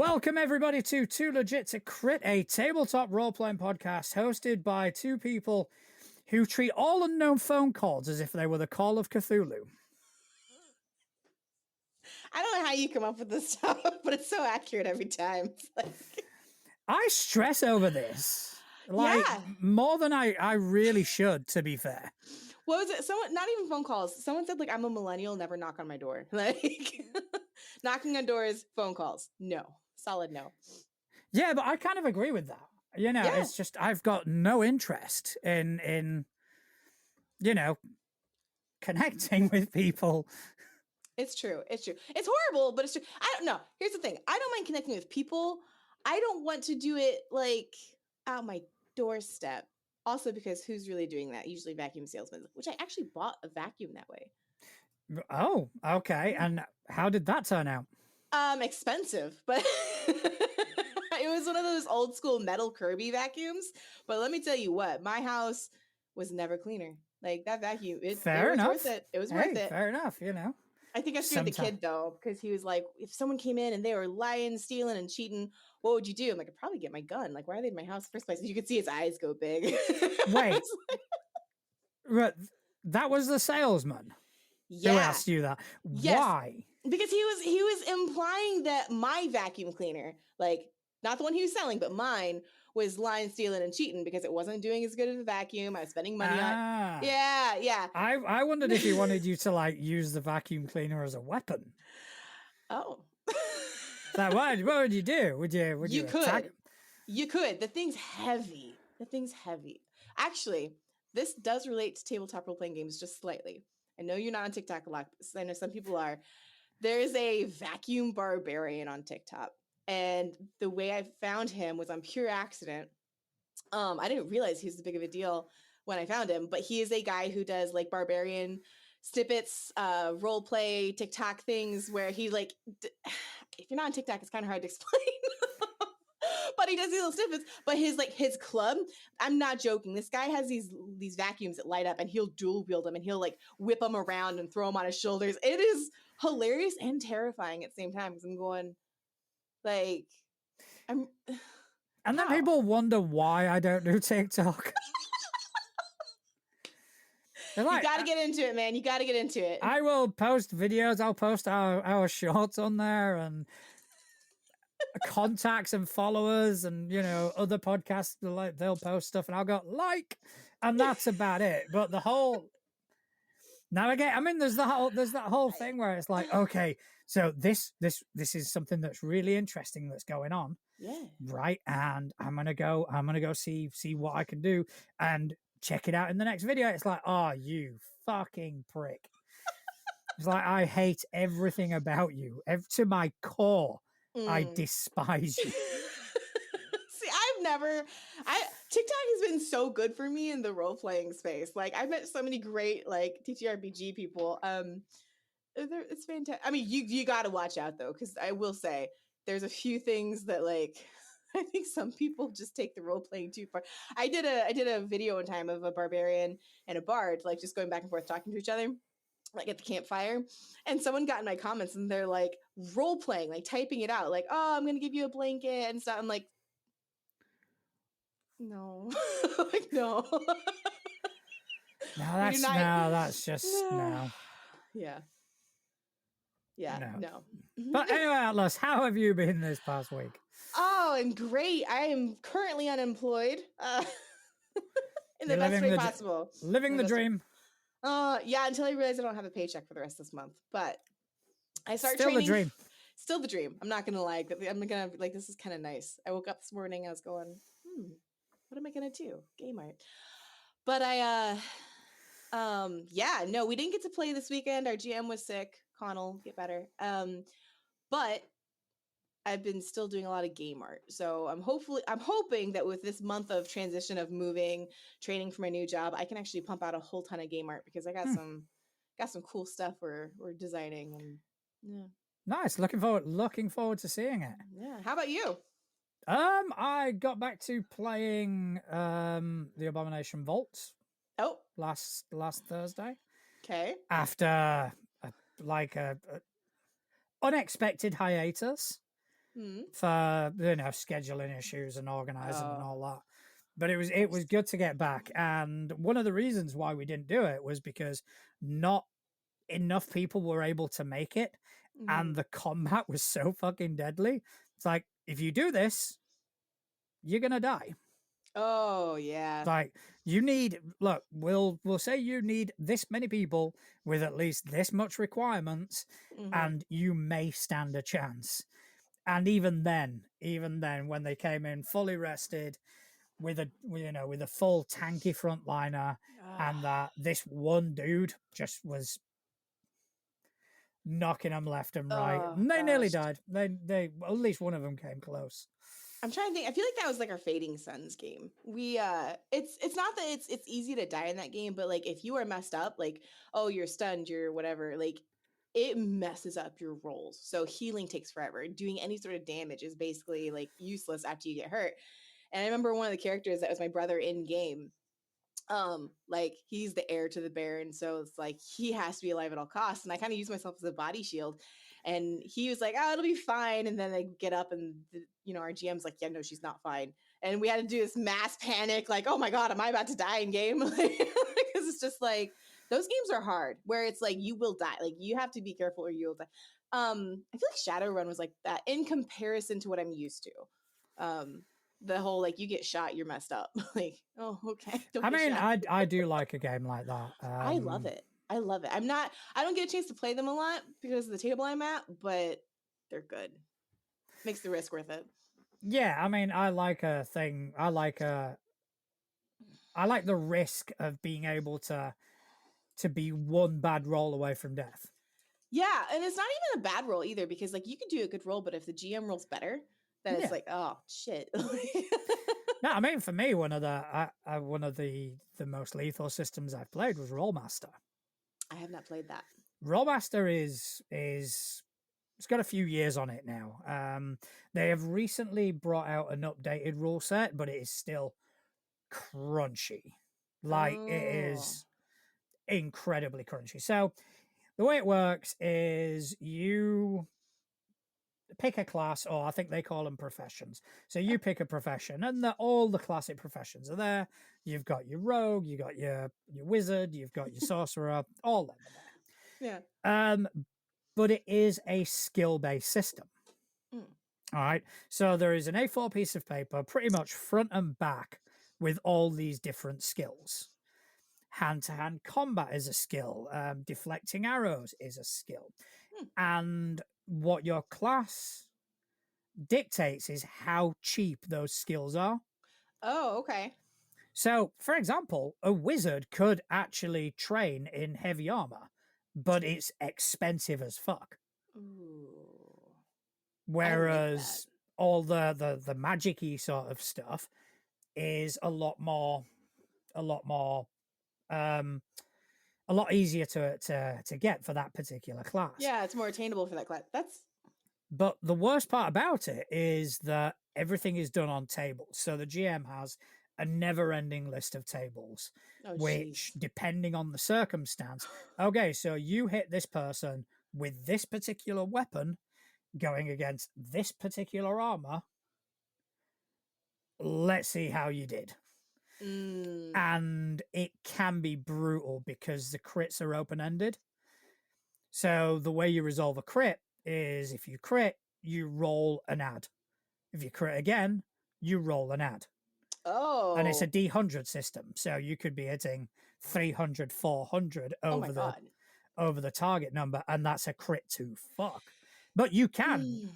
Welcome everybody to Too Legit to Crit, a tabletop role-playing podcast hosted by two people who treat all unknown phone calls as if they were the Call of Cthulhu. I don't know how you come up with this stuff, but it's so accurate every time. I stress over this, more than I really should, to be fair. What was it? Someone, not even phone calls. Someone said, I'm a millennial, never knock on my door. Knocking on doors, phone calls. No. Solid no. Yeah, but I kind of agree with that. It's just I've got no interest in connecting with people. It's true. It's horrible, but it's true. I don't know. Here's the thing. I don't mind connecting with people. I don't want to do it out my doorstep. Also, because who's really doing that? Usually vacuum salesmen, which I actually bought a vacuum that way. Oh, okay. And how did that turn out? Expensive, but it was one of those old school metal Kirby vacuums. But let me tell you what, my house was never cleaner. That vacuum, it was worth it. It was worth it. Fair enough, I think I screwed the kid though, because he was like, if someone came in and they were lying, stealing, and cheating, what would you do? I'm like, I'd probably get my gun. Why are they in my house in the first place? And you could see his eyes go big. Wait, that was the salesman who asked you that. Yes. Why? Because he was implying that my vacuum cleaner, not the one he was selling, but mine, was lying, stealing, and cheating because it wasn't doing as good as the vacuum. I was spending money on. Yeah. I wondered if he wanted you to use the vacuum cleaner as a weapon. Oh. What would you do? Would you attack him? You could. The thing's heavy. Actually, this does relate to tabletop role-playing games just slightly. I know you're not on TikTok a lot, but I know some people are. There's a vacuum barbarian on TikTok. And the way I found him was on pure accident. I didn't realize he was as big of a deal when I found him, but he is a guy who does barbarian snippets, role play, TikTok things where he if you're not on TikTok, it's kind of hard to explain. But he does these little snippets. But his club, I'm not joking. This guy has these vacuums that light up, and he'll dual wield them, and he'll whip them around and throw them on his shoulders. It is hilarious and terrifying at the same time because I'm going. And then people wonder why I don't do TikTok. You got to get into it, man. You got to get into it. I will post videos. I'll post our shorts on there and contacts and followers and, other podcasts, they'll post stuff and I'll go and that's about it. But the whole... Now again, there's that whole thing where it's okay, so this is something that's really interesting that's going on, right? And I'm gonna go see what I can do and check it out in the next video. It's oh, you fucking prick! It's I hate everything about you, to my core. I despise you. TikTok has been so good for me in the role-playing space. I've met so many great TTRPG people. It's fantastic. You got to watch out though, because I will say there's a few things that I think some people just take the role-playing too far. I did a video one time of a barbarian and a bard just going back and forth talking to each other at the campfire, and someone got in my comments and they're role-playing, typing it out, oh, I'm gonna give you a blanket and stuff. I'm no. No. That's just no. Yeah. No. But anyway, Atlas, how have you been this past week? Oh, I'm great. I am currently unemployed. In the best way possible. Living the dream. Until I realize I don't have a paycheck for the rest of this month. But I start training. Still the dream. I'm not gonna lie. I'm gonna this is kind of nice. I woke up this morning, I was going, what am I gonna do? Game art. But no, we didn't get to play this weekend. Our GM was sick. Connell, get better. But I've been still doing a lot of game art. So I'm hoping that with this month of transition of moving, training for my new job, I can actually pump out a whole ton of game art because I got some cool stuff we're designing, and yeah. Nice. Looking forward to seeing it. Yeah. How about you? I got back to playing the Abomination Vault. Oh, last Thursday. Okay. After a unexpected hiatus. for scheduling issues and organizing and Oh. all that. But it was good to get back. And one of the reasons why we didn't do it was because not enough people were able to make it, and the combat was so fucking deadly. It's like, if you do this, you're gonna die. Oh yeah. Like, you need, look, we'll say you need this many people with at least this much requirements, and you may stand a chance. And even then, when they came in fully rested with a full tanky frontliner, and that this one dude just was knocking them left and right, Oh and they nearly gosh. died. They at least one of them came close. I'm trying to think. I feel like that was like our Fading Suns game. We it's not that it's easy to die in that game, but like if you are messed up, like, oh, you're stunned, you're whatever, like it messes up your rolls. So healing takes forever. Doing any sort of damage is basically like useless after you get hurt. And I remember one of the characters that was my brother in game, like he's the heir to the Baron, so it's like he has to be alive at all costs, and I kind of use myself as a body shield. And he was like, oh, it'll be fine. And then they get up and our GM's like, yeah, no, she's not fine. And we had to do this mass panic, like, oh my god, am I about to die in game? Because it's just like those games are hard, where it's like you will die, like you have to be careful or you will die. I feel like Shadowrun was like that in comparison to what I'm used to. The whole like you get shot, you're messed up. Like, oh, okay. I mean, I do like a game like that. I love it. I love it. I don't get a chance to play them a lot because of the table I'm at, but they're good. Makes the risk worth it. Yeah, I mean, I like the risk of being able to be one bad roll away from death. Yeah, and it's not even a bad roll either, because like you could do a good roll, but if the GM rolls better, then it's like, oh shit. No, I mean, for me, one of the most lethal systems I've played was Rollmaster. I have not played that. Rollmaster is it's got a few years on it now. They have recently brought out an updated rule set, but it is still crunchy. Like, it is incredibly crunchy. So the way it works is you pick a class, or I think they call them professions. So you pick a profession, and all the classic professions are there. You've got your rogue, you got your wizard, you've got your sorcerer, all them are Yeah. there. But it is a skill-based system. All right. So there is an A4 piece of paper, pretty much front and back, with all these different skills. Hand-to-hand combat is a skill. Deflecting arrows is a skill. And what your class dictates is how cheap those skills are. Oh, okay. So, for example, a wizard could actually train in heavy armor, but it's expensive as fuck. Ooh. Whereas all the magic-y sort of stuff is a lot easier to get for that particular class. Yeah, it's more attainable for that class. But the worst part about it is that everything is done on tables. So the GM has a never-ending list of tables, which, depending on the circumstance, okay, so you hit this person with this particular weapon going against this particular armor. Let's see how you did. And it can be brutal because the crits are open-ended. So the way you resolve a crit is, if you crit, you roll an add. If you crit again, you roll an add. Oh. And it's a D100 system. So you could be hitting 300, 400 over the target number, and that's a crit to fuck. But you can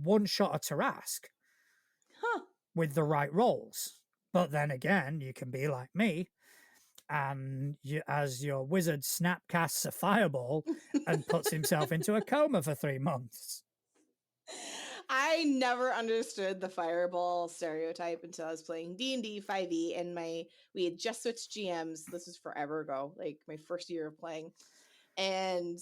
one-shot a Tarask with the right rolls. But then again, you can be like me, and as your wizard snapcasts a fireball and puts himself into a coma for 3 months. I never understood the fireball stereotype until I was playing D&D 5e, and we had just switched GMs. This was forever ago, like my first year of playing. And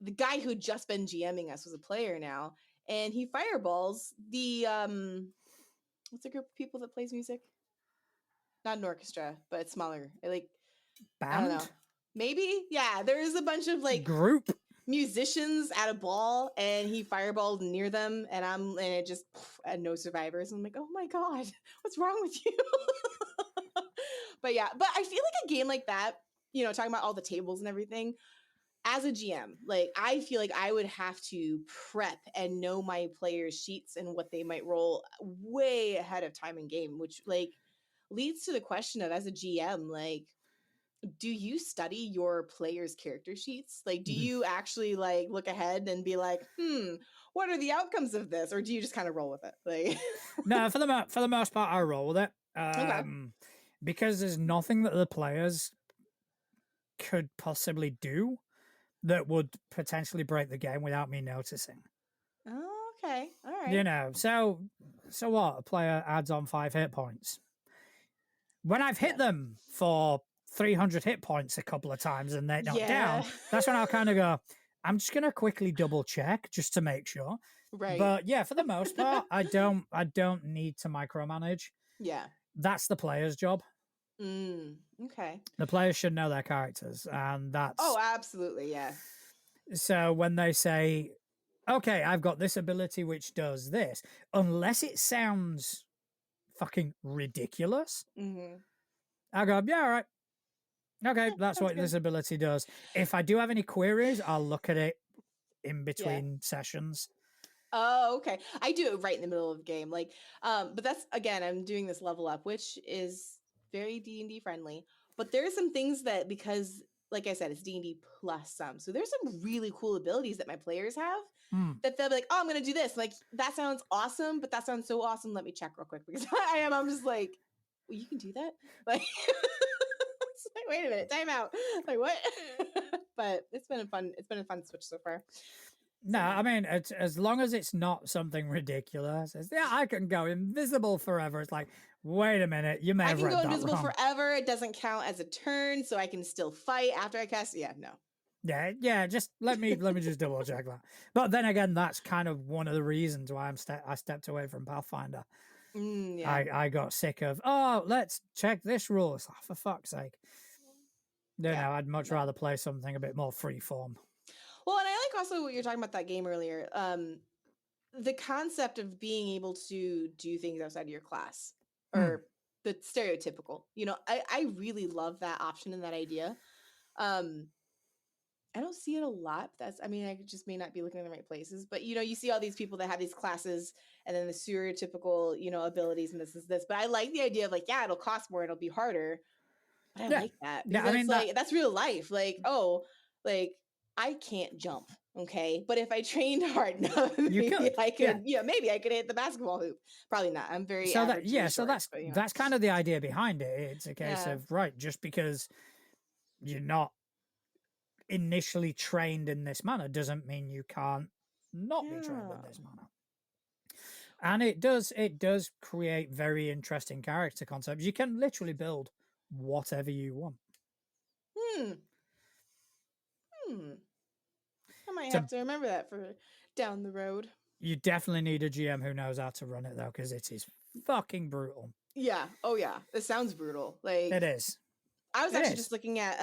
the guy who'd just been GMing us was a player now, and he fireballs the what's a group of people that plays music? Not an orchestra, but it's smaller. Like, Band? I don't know. Maybe? Yeah, there's a bunch of like group. musicians at a ball and he fireballed near them and it just had no survivors. I'm like, oh my God, what's wrong with you? But yeah, but I feel like a game like that, you know, talking about all the tables and everything, as a GM, like I feel like I would have to prep and know my players' sheets and what they might roll way ahead of time in game, which like leads to the question of, as a GM, like, do you study your players' character sheets? Like, do you actually like look ahead and be like, what are the outcomes of this? Or do you just kind of roll with it? Like, No, for the most part, I roll with it. okay. Because there's nothing that the players could possibly do that would potentially break the game without me noticing. Oh, okay. All right. You know, so what? A player adds on 5 hit points. When I've hit them for 300 hit points a couple of times and they're not down, that's when I'll kind of go, I'm just going to quickly double check just to make sure. Right. But yeah, for the most part, I don't need to micromanage. Yeah. That's the player's job. Okay. The players should know their characters, and that's... Oh, absolutely, yeah. So when they say, okay, I've got this ability which does this, unless it sounds fucking ridiculous, I go, yeah, all right. Okay, that's what this ability does. If I do have any queries, I'll look at it in between sessions. Oh, okay. I do it right in the middle of the game. Like, but that's, again, I'm doing this level up, which is very D&D friendly. But there are some things that, because, like I said, it's D&D plus some. So there's some really cool abilities that my players have that they'll be like, oh, I'm going to do this. Like, that sounds awesome, but that sounds so awesome. Let me check real quick, because I'm just like, well, you can do that? Like, it's like, wait a minute, time out. Like, what? But it's been a fun switch so far. No, I mean, it's, as long as it's not something ridiculous. It's, yeah, I can go invisible forever. It's like, wait a minute, you may have read that wrong. I can go invisible forever. It doesn't count as a turn, so I can still fight after I cast. Yeah, no. Yeah. Just let me just double check that. But then again, that's kind of one of the reasons why I stepped away from Pathfinder. Yeah. I got sick of, oh, let's check this rule. It's like, for fuck's sake. No, I'd much rather play something a bit more freeform. Well, and I like also what you're talking about that game earlier. The concept of being able to do things outside of your class, or the stereotypical. You know, I really love that option and that idea. I don't see it a lot. I just may not be looking in the right places, but you know, you see all these people that have these classes and then the stereotypical, you know, abilities and this is this. But I like the idea of like, yeah, it'll cost more, it'll be harder. But I like that, because it's like, that's real life. Like, oh, like I can't jump, okay, but if I trained hard enough, maybe I could. Yeah, maybe I could hit the basketball hoop. Probably not. I'm very average. So that's kind of the idea behind it. It's a case of, right, just because you're not initially trained in this manner doesn't mean you can't not be trained in this manner. And it does create very interesting character concepts. You can literally build whatever you want. I might have to remember that for down the road. You definitely need a GM who knows how to run it, though, because it is fucking brutal. Yeah. Oh, yeah. It sounds brutal. Like, it is. I was actually just looking at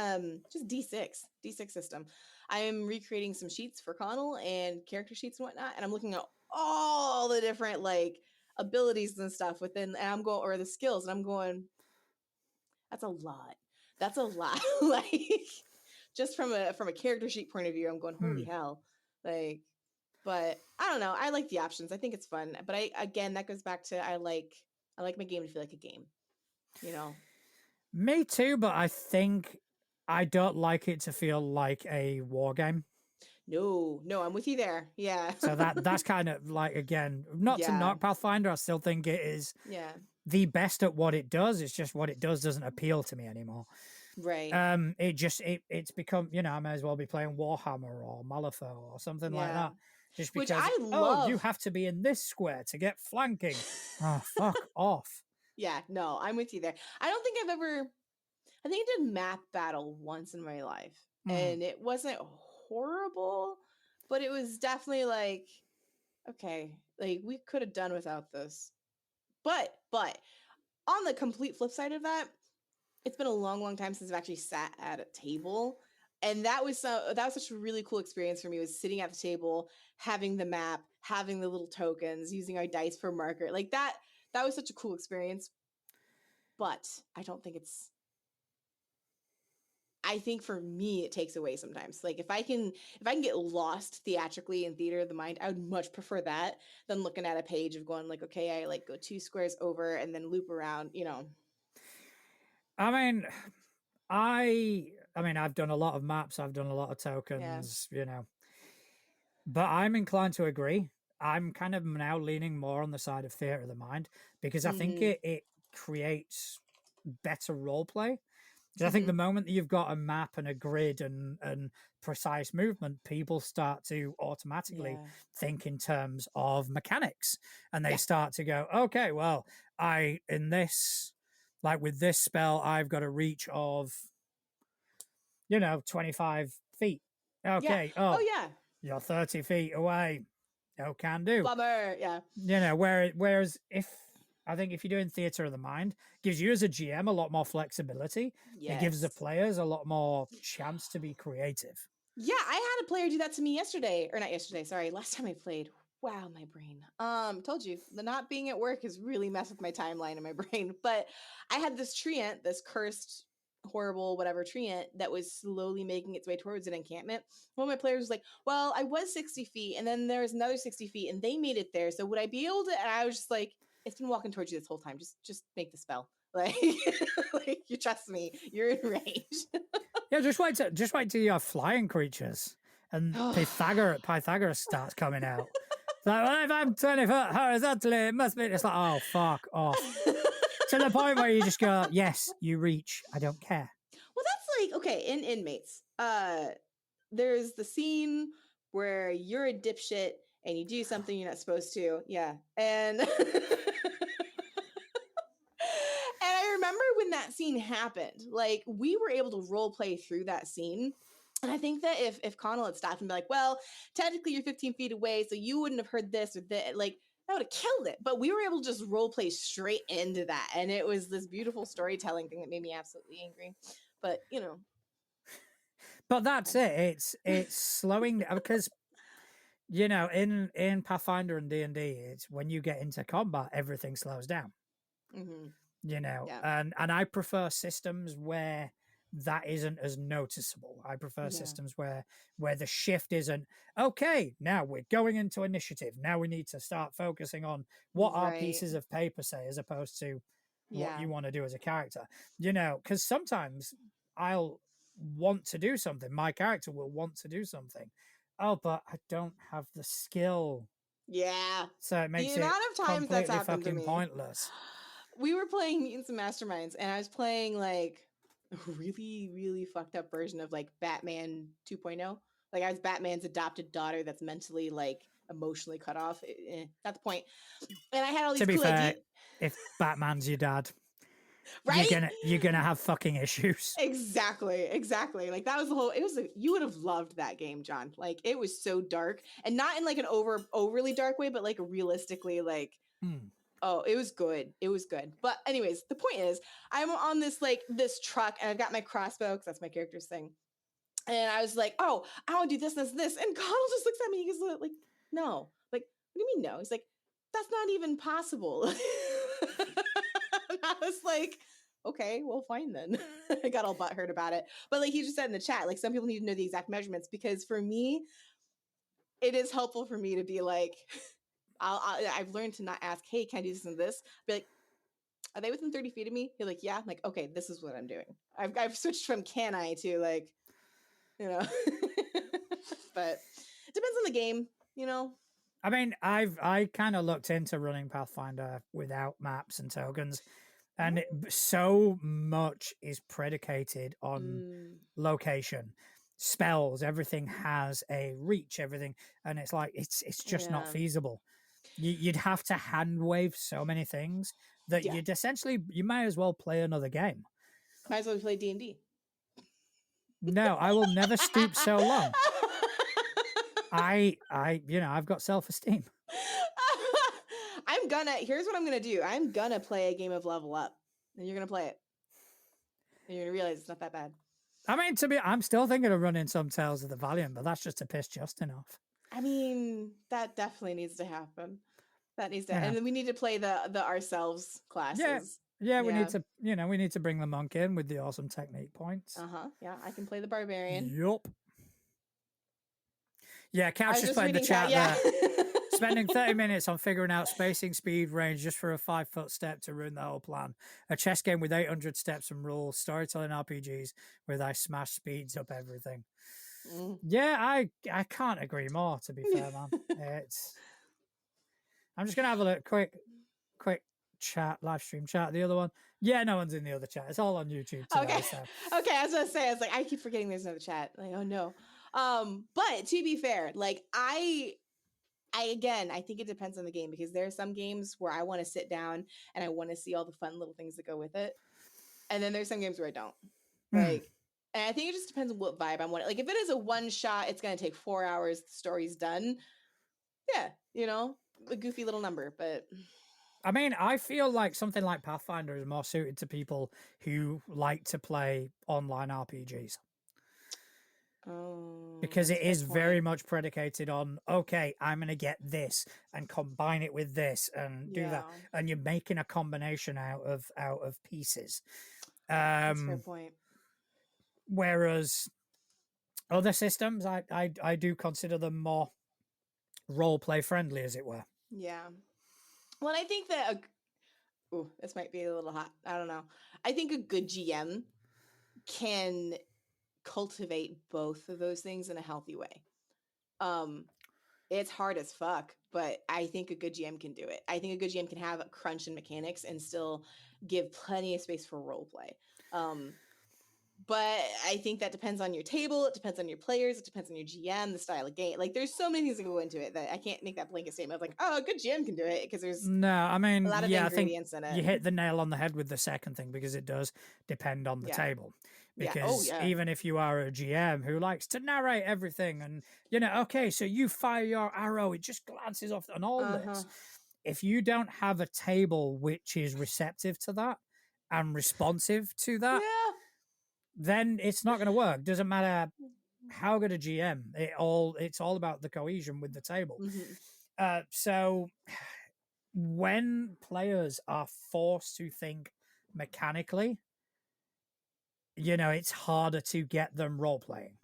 just D6 system. I am recreating some sheets for Connell and character sheets and whatnot, and I'm looking at all the different like abilities and stuff within, and I'm going, or the skills, and I'm going, that's a lot. That's a lot. Like, just from a character sheet point of view, I'm going, holy hell. Like, but I don't know. I like the options. I think it's fun. But that goes back to I like my game to feel like a game. You know. Me too, but I think I don't like it to feel like a war game. No, I'm with you there. Yeah. So that's kind of like, again, not to knock Pathfinder, I still think it is the best at what it does. It's just what it does doesn't appeal to me anymore. Right. It's become, you know, I may as well be playing Warhammer or Malifaux or something like that. Just because, which I love. You have to be in this square to get flanking. Oh, fuck off. Yeah, no, I'm with you there. I think I did map battle once in my life, and it wasn't horrible, but it was definitely like, okay, like we could have done without this. But on the complete flip side of that, it's been a long time since I've actually sat at a table And that was such a really cool experience for me, was sitting at the table, having the map, having the little tokens, using our dice for marker. Like that was such a cool experience. But I don't think I think for me it takes away sometimes. Like if I can get lost theatrically in theater of the mind, I would much prefer that than looking at a page of going like, okay, I like go 2 squares over and then loop around, you know. I mean, I've done a lot of maps, I've done a lot of tokens, you know, but I'm inclined to agree. I'm kind of now leaning more on the side of theater of the mind because I think it creates better role play. Because I think the moment that you've got a map and a grid and precise movement, people start to automatically think in terms of mechanics, and they start to go, okay, well, in this, like with this spell, I've got a reach of, 25 feet. Okay. Oh Oh, yeah. you're 30 feet away. No can do. Bummer. Yeah. Whereas I think if you're doing theater of the mind, gives you as a GM a lot more flexibility. It gives the players a lot more chance to be creative. Yeah, I had a player do that to me yesterday, or not yesterday, sorry, last time I played. Wow, my brain. Told you, the not being at work has really messed with my timeline in my brain. But I had this treant, this cursed, horrible, whatever treant that was slowly making its way towards an encampment. One of my players was like, well, I was 60 feet, and then there was another 60 feet, and they made it there. So would I be able to? And I was just like, it's been walking towards you this whole time. Just make the spell. Like, like you trust me, you're in range. Yeah, just wait till you have flying creatures and Pythagoras starts coming out. It's like, well, if I'm 20 foot horizontally, it must be. It's like, oh, fuck off. To the point where you just go, yes, you reach. I don't care. Well, that's like, okay, in Inmates, there's the scene where you're a dipshit and you do something you're not supposed to. Yeah. And and I remember when that scene happened, like we were able to role play through that scene. And I think that if Connell had stopped and be like, well, technically you're 15 feet away, so you wouldn't have heard this or that, like that would have killed it. But we were able to just role play straight into that. And it was this beautiful storytelling thing that made me absolutely angry. But, you know. But that's it. It's slowing because in Pathfinder and D&D, it's when you get into combat, everything slows down. And I prefer systems where that isn't as noticeable. I prefer systems where the shift isn't, okay, now we're going into initiative. Now we need to start focusing on what our pieces of paper say, as opposed to what you want to do as a character. Because sometimes I'll want to do something. My character will want to do something. Oh, but I don't have the skill. Yeah. So it makes the amount of times that's happened to me. Pointless. We were playing Mutants and Masterminds, and I was playing like a really, really fucked up version of like Batman 2.0. Like I was Batman's adopted daughter that's mentally like emotionally cut off. Not the point. And I had all these to be cool fair, ideas. If Batman's your dad, right? You're gonna have fucking issues. Exactly. Like that was the whole. You would have loved that game, John. Like it was so dark, and not in like an overly dark way, but like realistically, like. Oh, it was good. But anyways, the point is, I'm on this truck, and I've got my crossbow because that's my character's thing. And I was like, oh, I want to do this. And Connell just looks at me. He's like, no. Like, what do you mean no? He's like, that's not even possible. And I was like, okay, well, fine then. I got all butthurt about it. But like he just said in the chat, like some people need to know the exact measurements, because for me, it is helpful for me to be like, I've learned to not ask, hey, can I do this and this? Be like, are they within 30 feet of me? You're like, yeah. I'm like, okay, this is what I'm doing. I've switched from can I to like, but it depends on the game, I mean, I kind of looked into running Pathfinder without maps and tokens, and so much is predicated on location. Spells, everything has a reach, everything, and it's like it's just not feasible. You'd have to hand wave so many things that you'd essentially, you might as well play another game. Might as well play D&D. No, I will never stoop so low. I've got self-esteem. Here's what I'm gonna do. I'm gonna play a game of Level Up, and you're gonna play it, and you're gonna realize it's not that bad. I mean, I'm still thinking of running some Tales of the Valiant, but that's just to piss Justin off. I mean, that definitely needs to happen. That needs to, You know. and then we need to play the ourselves classes. Yeah, we need to, we need to bring the monk in with the awesome technique points. Yeah, I can play the barbarian. Yup. Yeah, Couch just just played the reading chat yeah. there. Spending 30 minutes on figuring out spacing, speed, range just for a 5-foot step to ruin the whole plan. A chess game with 800 steps and rules. Storytelling RPGs where I smash speeds up everything. Yeah, I can't agree more, to be fair, man. I'm just going to have a look, quick chat, live stream chat. The other one. Yeah, no one's in the other chat. It's all on YouTube today. Okay. So. Okay, I was gonna say, I was like, I keep forgetting there's another chat. Like, oh no. But to be fair, like I think it depends on the game, because there are some games where I want to sit down and I want to see all the fun little things that go with it. And then there's some games where I don't. Like, and I think it just depends on what vibe I'm wanting. Like, if it is a one shot, it's going to take 4 hours, the story's done. Yeah, a goofy little number, but... I mean, I feel like something like Pathfinder is more suited to people who like to play online RPGs. Because it is very much predicated on, okay, I'm going to get this and combine it with this and do that. And you're making a combination out of pieces. That's a fair point. Whereas other systems, I do consider them more role play friendly, as it were. Yeah. Well, I think that this might be a little hot. I don't know. I think a good GM can cultivate both of those things in a healthy way. It's hard as fuck, but I think a good GM can do it. I think a good GM can have a crunch in mechanics and still give plenty of space for role play. But I think that depends on your table. It depends on your players. It depends on your GM, the style of game. Like, there's so many things that go into it that I can't make that blanket statement of like, oh, a good GM can do it, because there's a lot of ingredients in it. You hit the nail on the head with the second thing, because it does depend on the table. Because even if you are a GM who likes to narrate everything and, okay, so you fire your arrow, it just glances off and all this. If you don't have a table which is receptive to that and responsive to that, then it's not going to work. Doesn't matter how good a GM. It's all about the cohesion with the table. So when players are forced to think mechanically, it's harder to get them role playing.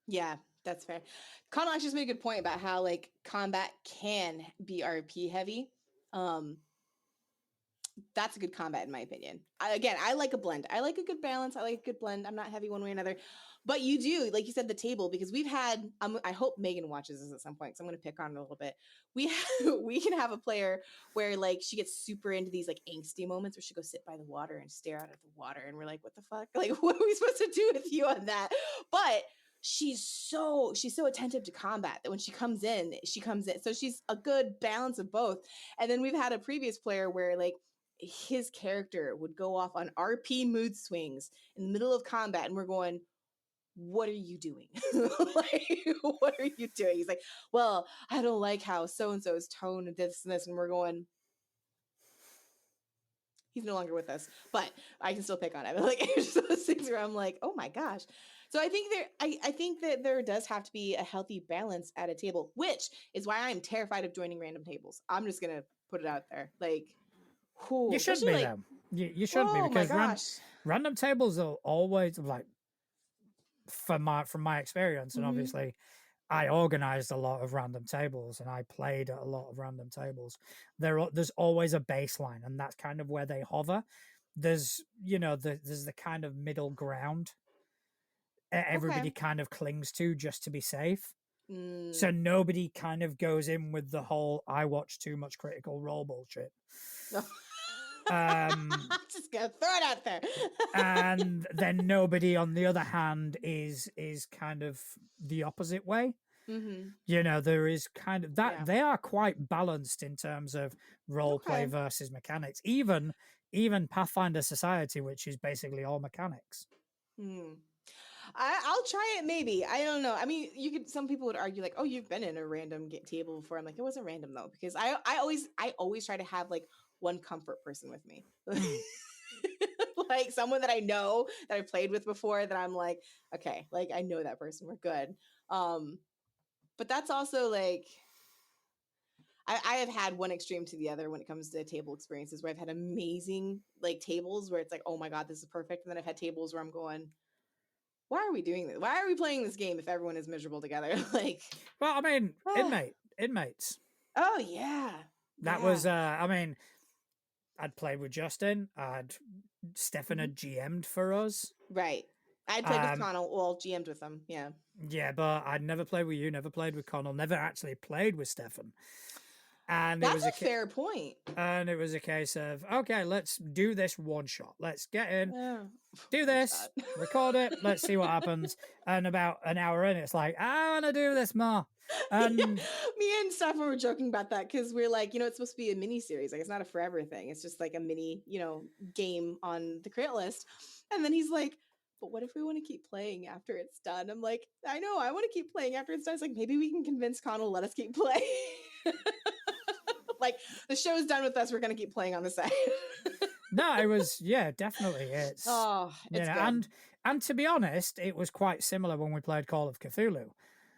Yeah, that's fair. Connell actually just made a good point about how like combat can be RP heavy. That's a good combat in my opinion. I like a blend. I like a good balance. I like a good blend. I'm not heavy one way or another. But you do, like you said, the table, because we've had, I hope Megan watches this at some point, because I'm going to pick on her a little bit. We can have a player where like she gets super into these like angsty moments where she goes sit by the water and stare out at the water. And we're like, what the fuck? Like, what are we supposed to do with you on that? But she's so attentive to combat that when she comes in. So she's a good balance of both. And then we've had a previous player where like, his character would go off on RP mood swings in the middle of combat, and we're going, what are you doing? Like, what are you doing? He's like, well, I don't like how so-and-so's tone and this and this, and we're going, he's no longer with us, but I can still pick on him. Like, it's just those things where I'm like, oh my gosh. So I think that there does have to be a healthy balance at a table, which is why I'm terrified of joining random tables. I'm just gonna put it out there. Like, you shouldn't be, though. You shouldn't be, because random tables are always like, from my experience, and obviously I organized a lot of random tables and I played at a lot of random tables. There's always a baseline, and that's kind of where they hover. There's there's the kind of middle ground everybody kind of clings to just to be safe. So nobody kind of goes in with the whole I watch too much Critical Role bullshit. I'm just gonna throw it out there. And then nobody on the other hand is kind of the opposite way. There is kind of that. They are quite balanced in terms of role play versus mechanics. Even Pathfinder Society, which is basically all mechanics. I'll try it maybe. I don't know. I mean, some people would argue like, oh, you've been in a random table before. I'm like, it wasn't random though, because I always try to have like one comfort person with me. like someone that I know that I've played with before that I'm like, okay, like I know that person, we're good. But that's also like I have had one extreme to the other when it comes to table experiences where I've had amazing like tables where it's like, oh my God, this is perfect. And then I've had tables where I'm going, why are we doing this? Why are we playing this game if everyone is miserable together? Like, well, I mean, inmates. oh yeah. That was, I mean, I'd played with Justin. Stefan had GM'd for us. Right. I'd played with Connell, well, GM'd with them. Yeah. Yeah, but I'd never played with you, never played with Connell, never actually played with Stefan. And that's a fair point. And it was a case of, okay, let's do this one shot. Let's get in, do this, record it, let's see what happens. And about an hour in, it's like, I want to do this more. And yeah. Me and Stefan were joking about that because we're like, it's supposed to be a mini series. Like, it's not a forever thing. It's just like a mini, game on the create list. And then he's like, but what if we want to keep playing after it's done? I'm like, I know, I want to keep playing after it's done. It's like, maybe we can convince Connell to let us keep playing. Like, the show's done with us. We're going to keep playing on the side. No, it was, yeah, definitely. It's good. And to be honest, it was quite similar when we played Call of Cthulhu.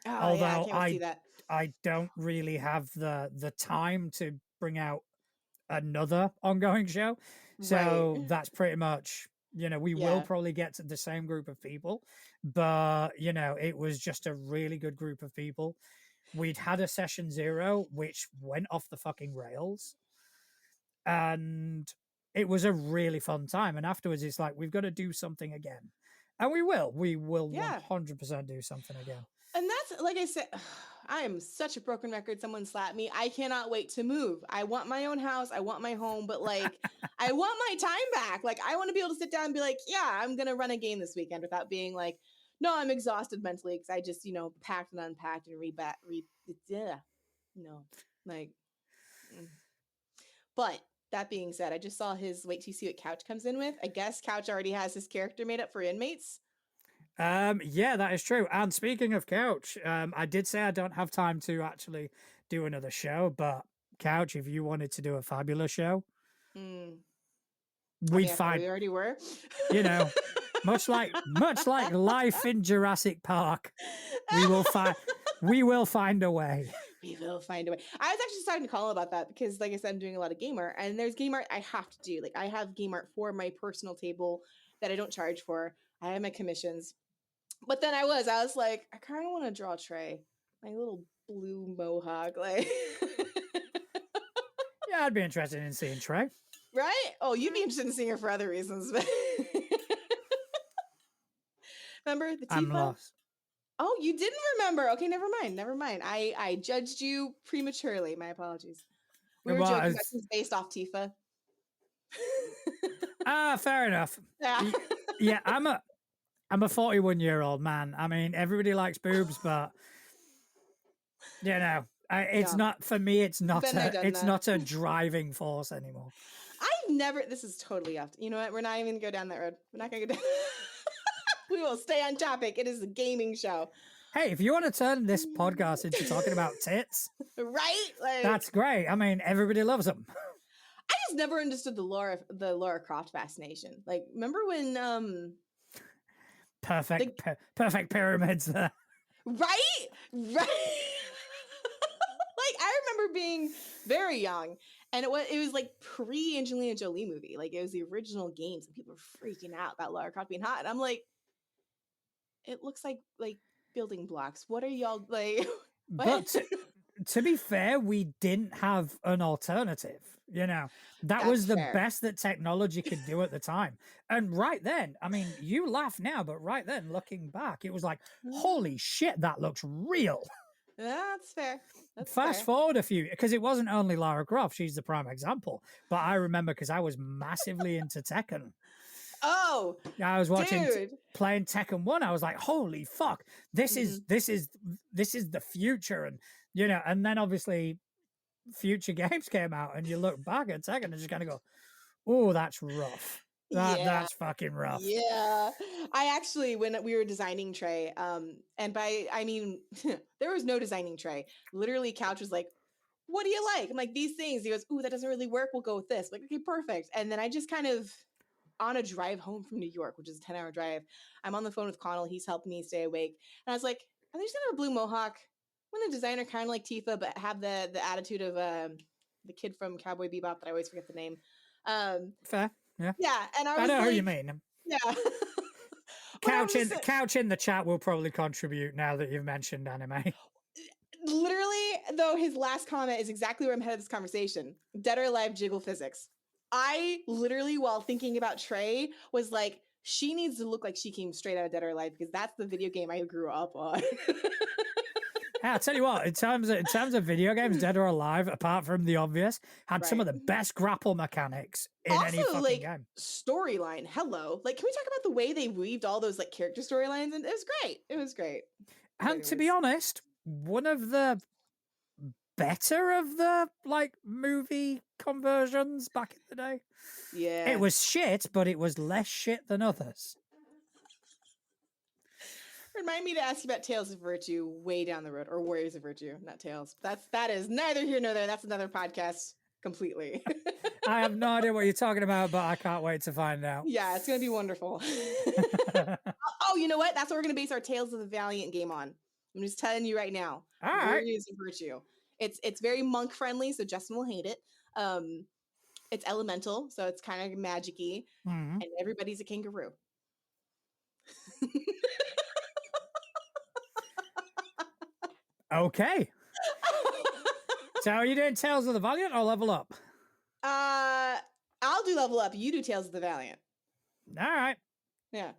Although I don't really have the time to bring out another ongoing show. So that's pretty much, we will probably get to the same group of people, but it was just a really good group of people. We'd had a session 0, which went off the fucking rails. And it was a really fun time. And afterwards, it's like, we've got to do something again. And we will 100% do something again. And that's, like I said, I am such a broken record. Someone slapped me. I cannot wait to move. I want my own house. I want my home, but like, I want my time back. Like, I want to be able to sit down and be like, yeah, I'm going to run a game this weekend without being like, no, I'm exhausted mentally because I just, packed and unpacked and But that being said, I just saw his wait till you see what Couch comes in with. I guess Couch already has his character made up for inmates. Yeah, that is true. And speaking of Couch, I did say I don't have time to actually do another show, but Couch, if you wanted to do a fabulous show, we'd find we already were. Much like life in Jurassic Park, we will find a way. We will find a way. I was actually starting to call about that because, like I said, I'm doing a lot of game art, and there's game art I have to do. Like, I have game art for my personal table that I don't charge for. I have my commissions. But then I was like, I kind of want to draw Trey, my little blue mohawk. Like, yeah, I'd be interested in seeing Trey. Right? Oh, you'd be interested in seeing her for other reasons. But remember the Tifa? I'm lost. Oh, you didn't remember. Okay, never mind. I judged you prematurely. My apologies. We were joking that she's based off Tifa. Fair enough. Yeah, I'm a 41-year-old man. I mean, everybody likes boobs, but it's not for me. It's not a driving force anymore. This is totally off. You know what? We're not even going to go down that road. We're not going to go down. We will stay on topic. It is a gaming show. Hey, if you want to turn this podcast into talking about tits, right? Like, that's great. I mean, everybody loves them. I just never understood the Lara Croft fascination. Like, remember when perfect pyramids there. Right? Like, I remember being very young, and it was like pre-Angelina Jolie movie. Like, it was the original games, and people were freaking out about Lara Croft being hot. And I'm like, it looks like building blocks. What are y'all like? But to be fair, we didn't have an alternative. That was the best that technology could do at the time. And right then, I mean, you laugh now, but right then, looking back, it was like, holy shit, that looks real. That's fair. Fast forward a few, because it wasn't only Lara Croft. She's the prime example. But I remember because I was massively into Tekken. Oh, I was watching playing Tekken 1. I was like, holy fuck, this is the future. And and then obviously future games came out, and you look back at Tekken and just kind of go, oh, that's rough. That's fucking rough. Yeah. I actually, when we were designing Trey, and by I mean there was no designing Trey. Literally, Couch was like, what do you like? I'm like, these things. He goes, ooh, that doesn't really work. We'll go with this. I'm like, okay, perfect. And then I just kind of on a drive home from New York, which is a 10-hour drive. I'm on the phone with Connell. He's helping me stay awake. And I was like, are they just going to have a blue mohawk? When the designer kind of like Tifa, but have the attitude of the kid from Cowboy Bebop that I always forget the name. Fair. Yeah. Yeah. And I was know like, who you mean. Yeah. Couch in the chat will probably contribute now that you've mentioned anime. Literally, though, his last comment is exactly where I'm headed this conversation. Dead or Alive jiggle physics. I literally, while thinking about Trey, was like, she needs to look like she came straight out of Dead or Alive because that's the video game I grew up on. Hey, I'll tell you what, in terms of video games, Dead or Alive, apart from the obvious, had some of the best grapple mechanics in also, any fucking game. Storyline, hello. Like, can we talk about the way they weaved all those like character storylines? And it was great. It was great. And to be honest, one of the better of the like movie conversions back in the day. Yeah. It was shit, but it was less shit than others. Remind me to ask you about Tales of Virtue way down the road, or Warriors of Virtue, not Tales. That is neither here nor there. That's another podcast completely. I have no idea what you're talking about, but I can't wait to find out. Yeah, it's going to be wonderful. Oh, you know what? That's what we're going to base our Tales of the Valiant game on. I'm just telling you right now. All right. Warriors of Virtue. It's very monk friendly, so Justin will hate it. It's elemental, so it's kind of magic-y, and everybody's a kangaroo. Okay. So are you doing Tales of the Valiant or Level Up? I'll do Level Up. You do Tales of the Valiant. All right. Yeah.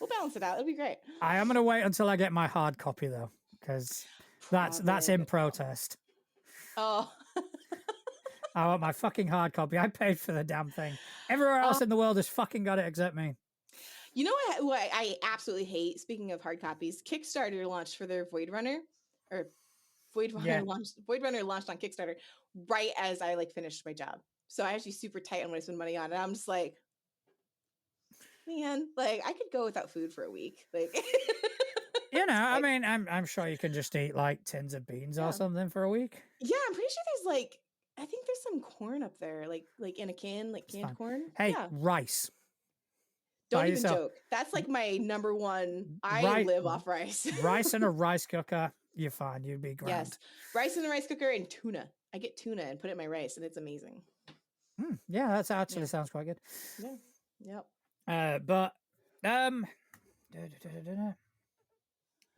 We'll balance it out. It'll be great. I am going to wait until I get my hard copy though, because that's in protest. Oh. I want my fucking hard copy. I paid for the damn thing. Everywhere else in the world has fucking got it except me. You know what I absolutely hate? Speaking of hard copies, Kickstarter launched for their Void Runner, launched on Kickstarter right as I like finished my job. So I actually super tight on what I spend money on, and I'm just like, man, like I could go without food for a week, like. I mean, I'm sure you can just eat like tins of beans or something for a week. Yeah, I'm pretty sure there's like, I think there's some corn up there, like in a can, like canned corn. Hey, rice. Don't even joke. That's like my number one. I live off rice. Rice in a rice cooker. You're fine. You'd be grand. Yes. Rice in a rice cooker and tuna. I get tuna and put it in my rice, and it's amazing. Yeah, that actually sounds quite good. Yeah. Yep. But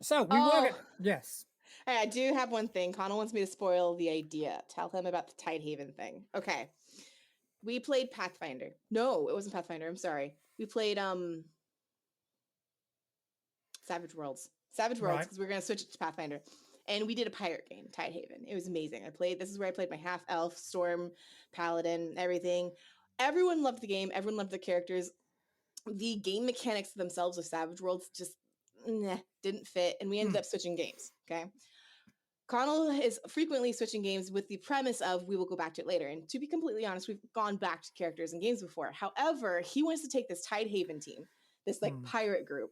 so we were yes. Hey, I do have one thing. Connell wants me to spoil the idea. Tell him about the Tidehaven thing. Okay. We played Pathfinder. No, it wasn't Pathfinder. I'm sorry. We played Savage Worlds. Because we were going to switch it to Pathfinder. And we did a pirate game, Tidehaven. It was amazing. This is where I played my half elf, storm, paladin, everything. Everyone loved the game. Everyone loved the characters. The game mechanics themselves of Savage Worlds just didn't fit. And we ended up switching games. Okay. Connell is frequently switching games with the premise of we will go back to it later. And to be completely honest, we've gone back to characters and games before. However, he wants to take this Tidehaven team, this like pirate group,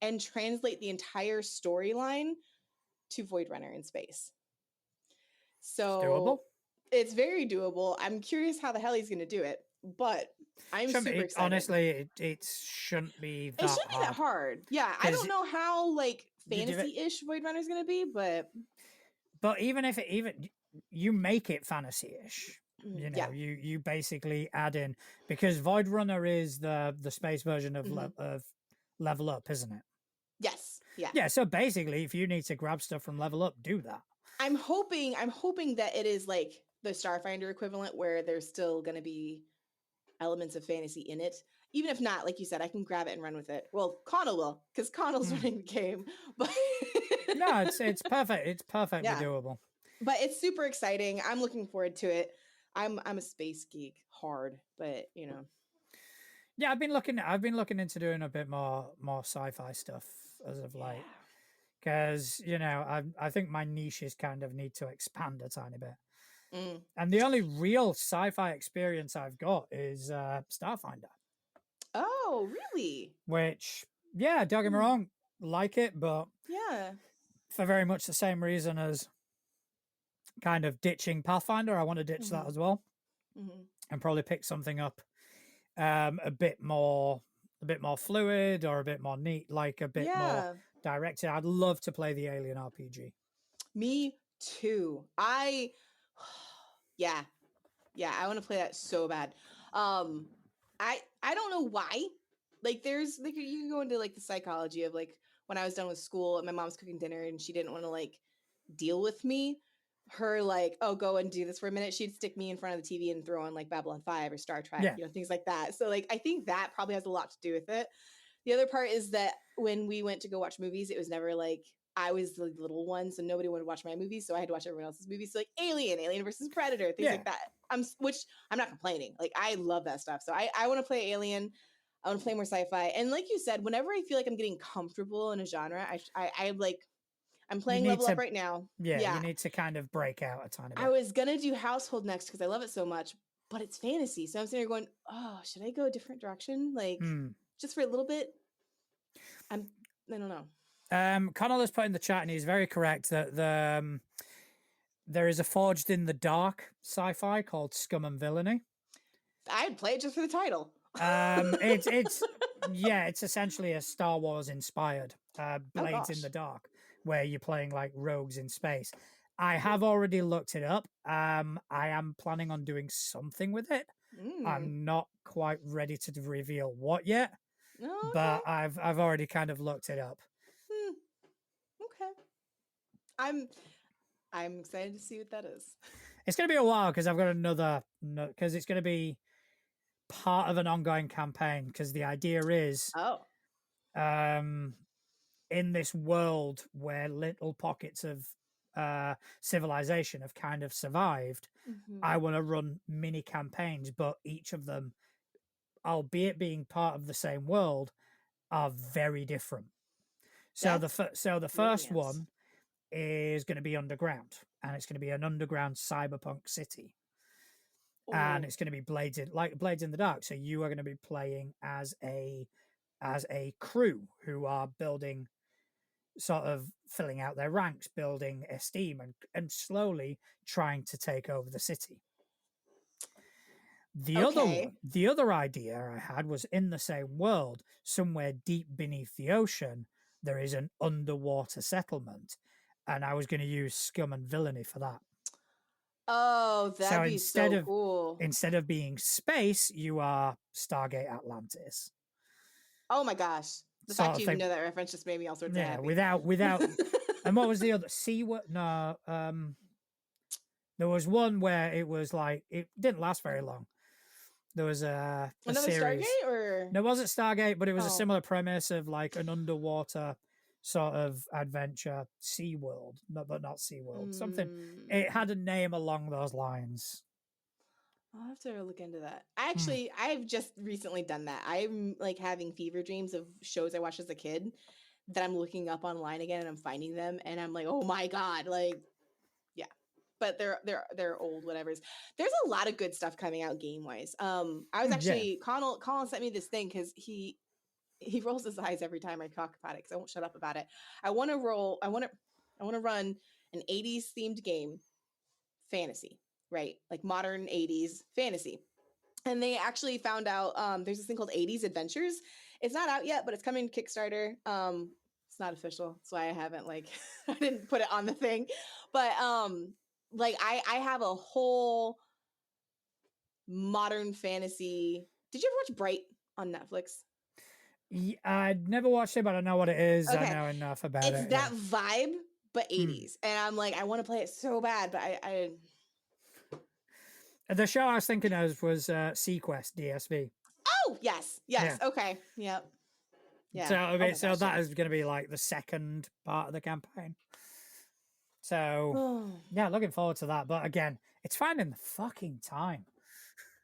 and translate the entire storyline to Void Runner in space. So doable. It's very doable. I'm curious how the hell he's going to do it, but I'm super excited. Honestly, it shouldn't be that hard. It shouldn't be that hard. Yeah, I don't know how like fantasy-ish Void Runner is going to be, but even if you make it fantasy-ish, you basically add in, because Void Runner is the space version of Level Up, isn't it? Yes. Yeah. Yeah. So basically, if you need to grab stuff from Level Up, do that. I'm hoping that it is like the Starfinder equivalent, where there's still going to be elements of fantasy in it. Even if not, like you said, I can grab it and run with it. Well, Connell will, because Connell's running the game. But no, it's perfect. It's perfectly doable. But it's super exciting. I'm looking forward to it. I'm a space geek, hard, but you know. Yeah, I've been looking into doing a bit more sci-fi stuff as of late, because I think my niches kind of need to expand a tiny bit. And the only real sci-fi experience I've got is Starfinder. Oh, really? Which, don't get me wrong, like it, but for very much the same reason as kind of ditching Pathfinder, I want to ditch that as well, and probably pick something up a bit more fluid or a bit more neat, like a bit more Yeah. directed. I'd love to play the Alien RPG. Me too. Yeah. Yeah, I want to play that so bad. I don't know why. Like there's like you can go into like the psychology of like when I was done with school and my mom's cooking dinner and she didn't want to like deal with me. Her like, oh, go and do this for a minute. She'd stick me in front of the TV and throw on like Babylon 5 or Star Trek, Yeah. things like that. So like I think that probably has a lot to do with it. The other part is that when we went to go watch movies, it was never like I was the little one, so nobody wanted to watch my movies, so I had to watch everyone else's movies. So like Alien versus Predator, things like that. Which I'm not complaining. Like I love that stuff. So I want to play Alien. I want to play more sci-fi. And like you said, whenever I feel like I'm getting comfortable in a genre, I like I'm playing Level Up right now. Yeah, you need to kind of break out a tiny bit. I was gonna do Household next because I love it so much, but it's fantasy. So I'm sitting here going, oh, should I go a different direction? Like just for a little bit? I don't know. Connell has put in the chat, and he's very correct that there is a Forged in the Dark sci-fi called Scum and Villainy. I'd play it just for the title. It's essentially a Star Wars inspired Blades in the Dark, where you're playing like rogues in space. I have already looked it up. I am planning on doing something with it. I'm not quite ready to reveal what yet, but I've already kind of looked it up. Okay. I'm excited to see what that is. It's going to be a while because I've got because it's going to be part of an ongoing campaign, because the idea is in this world where little pockets of civilization have kind of survived, I want to run mini campaigns, but each of them, albeit being part of the same world, are very different. So the first one is going to be underground, and it's going to be an underground cyberpunk city. And it's going to be Blades in the Dark. So you are going to be playing as a crew who are building, sort of filling out their ranks, building esteem, and slowly trying to take over the city. The other idea I had was, in the same world, somewhere deep beneath the ocean, there is an underwater settlement, and I was going to use Scum and Villainy for that. Oh, that'd be so cool. Instead of being space, you are Stargate Atlantis. Oh my gosh. The fact you even know that reference just made me all sorts of happy. Without and what was the other? No, there was one where it was like, it didn't last very long. There was another series. Stargate, or no, it wasn't Stargate, but it was a similar premise of like an underwater sort of adventure, SeaWorld, but not SeaWorld. Something. It had a name along those lines. I'll have to look into that. I've just recently done that. I'm like having fever dreams of shows I watched as a kid that I'm looking up online again, and I'm finding them, and I'm like, oh my God, like, yeah. But they're old whatevers. There's a lot of good stuff coming out game wise. I was actually Colin sent me this thing because he rolls his eyes every time I talk about it because I won't shut up about it. I want to run an 80s themed game, fantasy, right? Like modern 80s fantasy. And they actually found out there's this thing called 80s Adventures. It's not out yet, but it's coming to Kickstarter. It's not official, so I haven't I didn't put it on the thing. But I have a whole modern fantasy. Did you ever watch Bright on Netflix? I'd never watched it, but I know what it is. Okay. I know enough about it. It's that vibe, but 80s. And I'm like, I want to play it so bad, but I The show I was thinking of was Sequest DSV. Oh, yes. Yeah. Okay. Yep. Yeah. So that is going to be like the second part of the campaign. So yeah, looking forward to that. But again, it's finding the fucking time.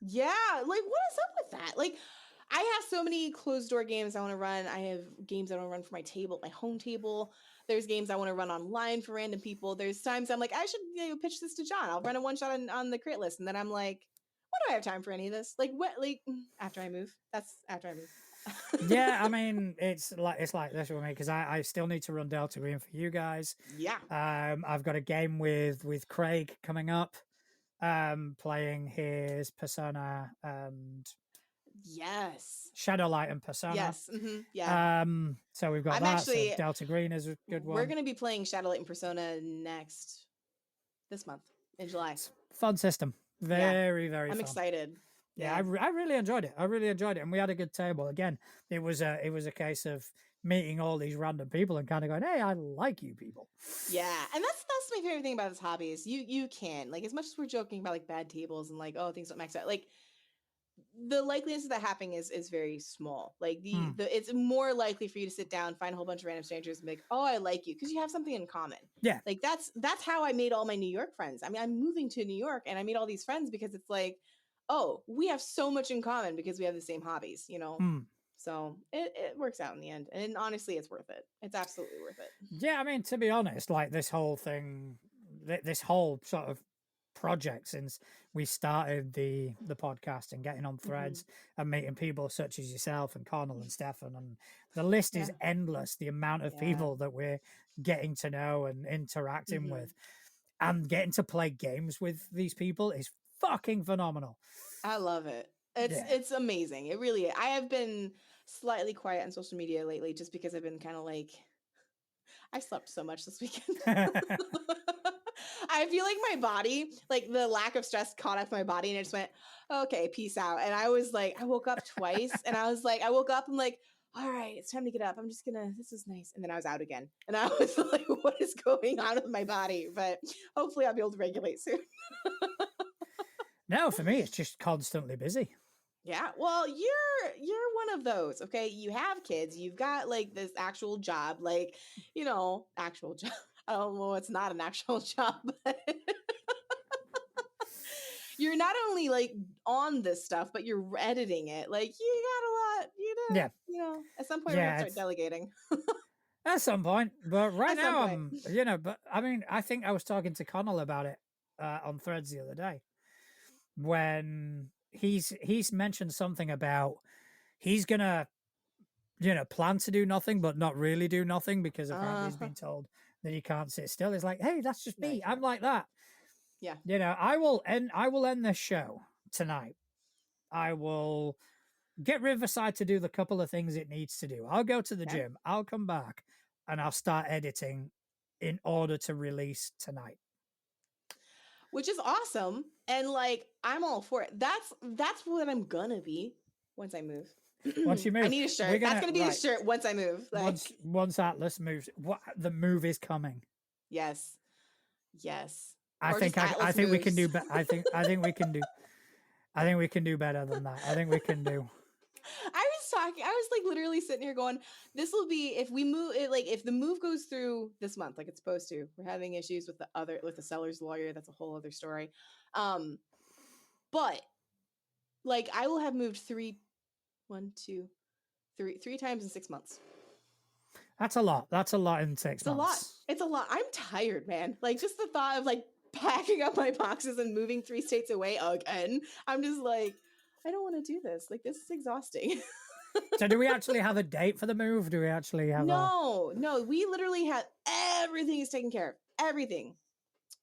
Yeah, like what is up with that? Like, I have so many closed door games I want to run. I have games I want to run for my table, my home table. There's games I want to run online for random people. There's times I'm like, I should pitch this to John. I'll run a one shot on the crit list, and then I'm like, what do I have time for any of this? Like what? Like after I move. That's after I move. Yeah, I mean, it's like this with me because I still need to run Delta Green for you guys. Yeah. I've got a game with Craig coming up, playing his Persona and Yes. Shadowlight and Persona. Yes. Yeah. So we've got I'm that. actually- so Delta Green is a good one. We're going to be playing Shadowlight and Persona this month in July. It's a fun system. Very, very I'm fun. excited. Yeah, I really enjoyed it. I really enjoyed it, and we had a good table. Again, it was a case of meeting all these random people and kind of going, "Hey, I like you people." Yeah, and that's my favorite thing about this hobby is you can, like, as much as we're joking about like bad tables and like, oh, things don't max out, like the likeliness of that happening is very small. Like it's more likely for you to sit down, find a whole bunch of random strangers and be like, oh, I like you, because you have something in common. Yeah, like that's how I made all my New York friends. I mean, I'm moving to New York and I made all these friends because it's like, oh, we have so much in common because we have the same hobbies, you know. So it works out in the end, and honestly, it's worth it. It's absolutely worth it. Yeah, I mean, to be honest, like this whole thing, this whole sort of project since we started the podcast and getting on threads and meeting people such as yourself and Connell and Stefan, and the list is endless. The amount of people that we're getting to know and interacting with, and getting to play games with these people is fucking phenomenal. I love it. It's amazing. It really is. I have been slightly quiet on social media lately just because I've been kind of like, I slept so much this weekend. I feel like my body, like the lack of stress caught up my body and it just went, okay, peace out. And I was like, I woke up twice and I was like, I woke up, I'm like, all right, it's time to get up. I'm just gonna, this is nice. And then I was out again. And I was like, what is going on with my body? But hopefully I'll be able to regulate soon. No, for me, it's just constantly busy. Yeah, well, you're one of those, okay? You have kids, you've got like this actual job, like, you know, actual job. I don't know, it's not an actual job, but you're not only like on this stuff, but you're editing it. Like, you got a lot, you know, at some point we're gonna start delegating. At some point, but right now I'm, but I mean, I think I was talking to Connell about it on Threads the other day when he's mentioned something about he's gonna plan to do nothing but not really do nothing because apparently he's been told that he can't sit still. It's like, hey, that's just me. I'm like that. Yeah. I will end this show tonight. I will get Riverside to do the couple of things it needs to do. I'll go to the gym. I'll come back and I'll start editing in order to release tonight. Which is awesome. And like, I'm all for it. That's what I'm gonna be once I move. Once you move, I need a shirt. That's gonna be the shirt once I move. Like, once Atlas moves, the move is coming. Yes. I think we can do better. I think we can do better than that. I think we can do. I was like literally sitting here going, this will be, if we move it, like if the move goes through this month like it's supposed to. We're having issues with the seller's lawyer. That's a whole other story. But like I will have moved three times in 6 months. That's a lot. That's a lot in 6 months. It's a lot. I'm tired, man. Like just the thought of like packing up my boxes and moving 3 states away again. I'm just like, I don't want to do this. Like this is exhausting. So do we actually have a date for the move? Do we actually have No, we literally have everything is taken care of. Everything.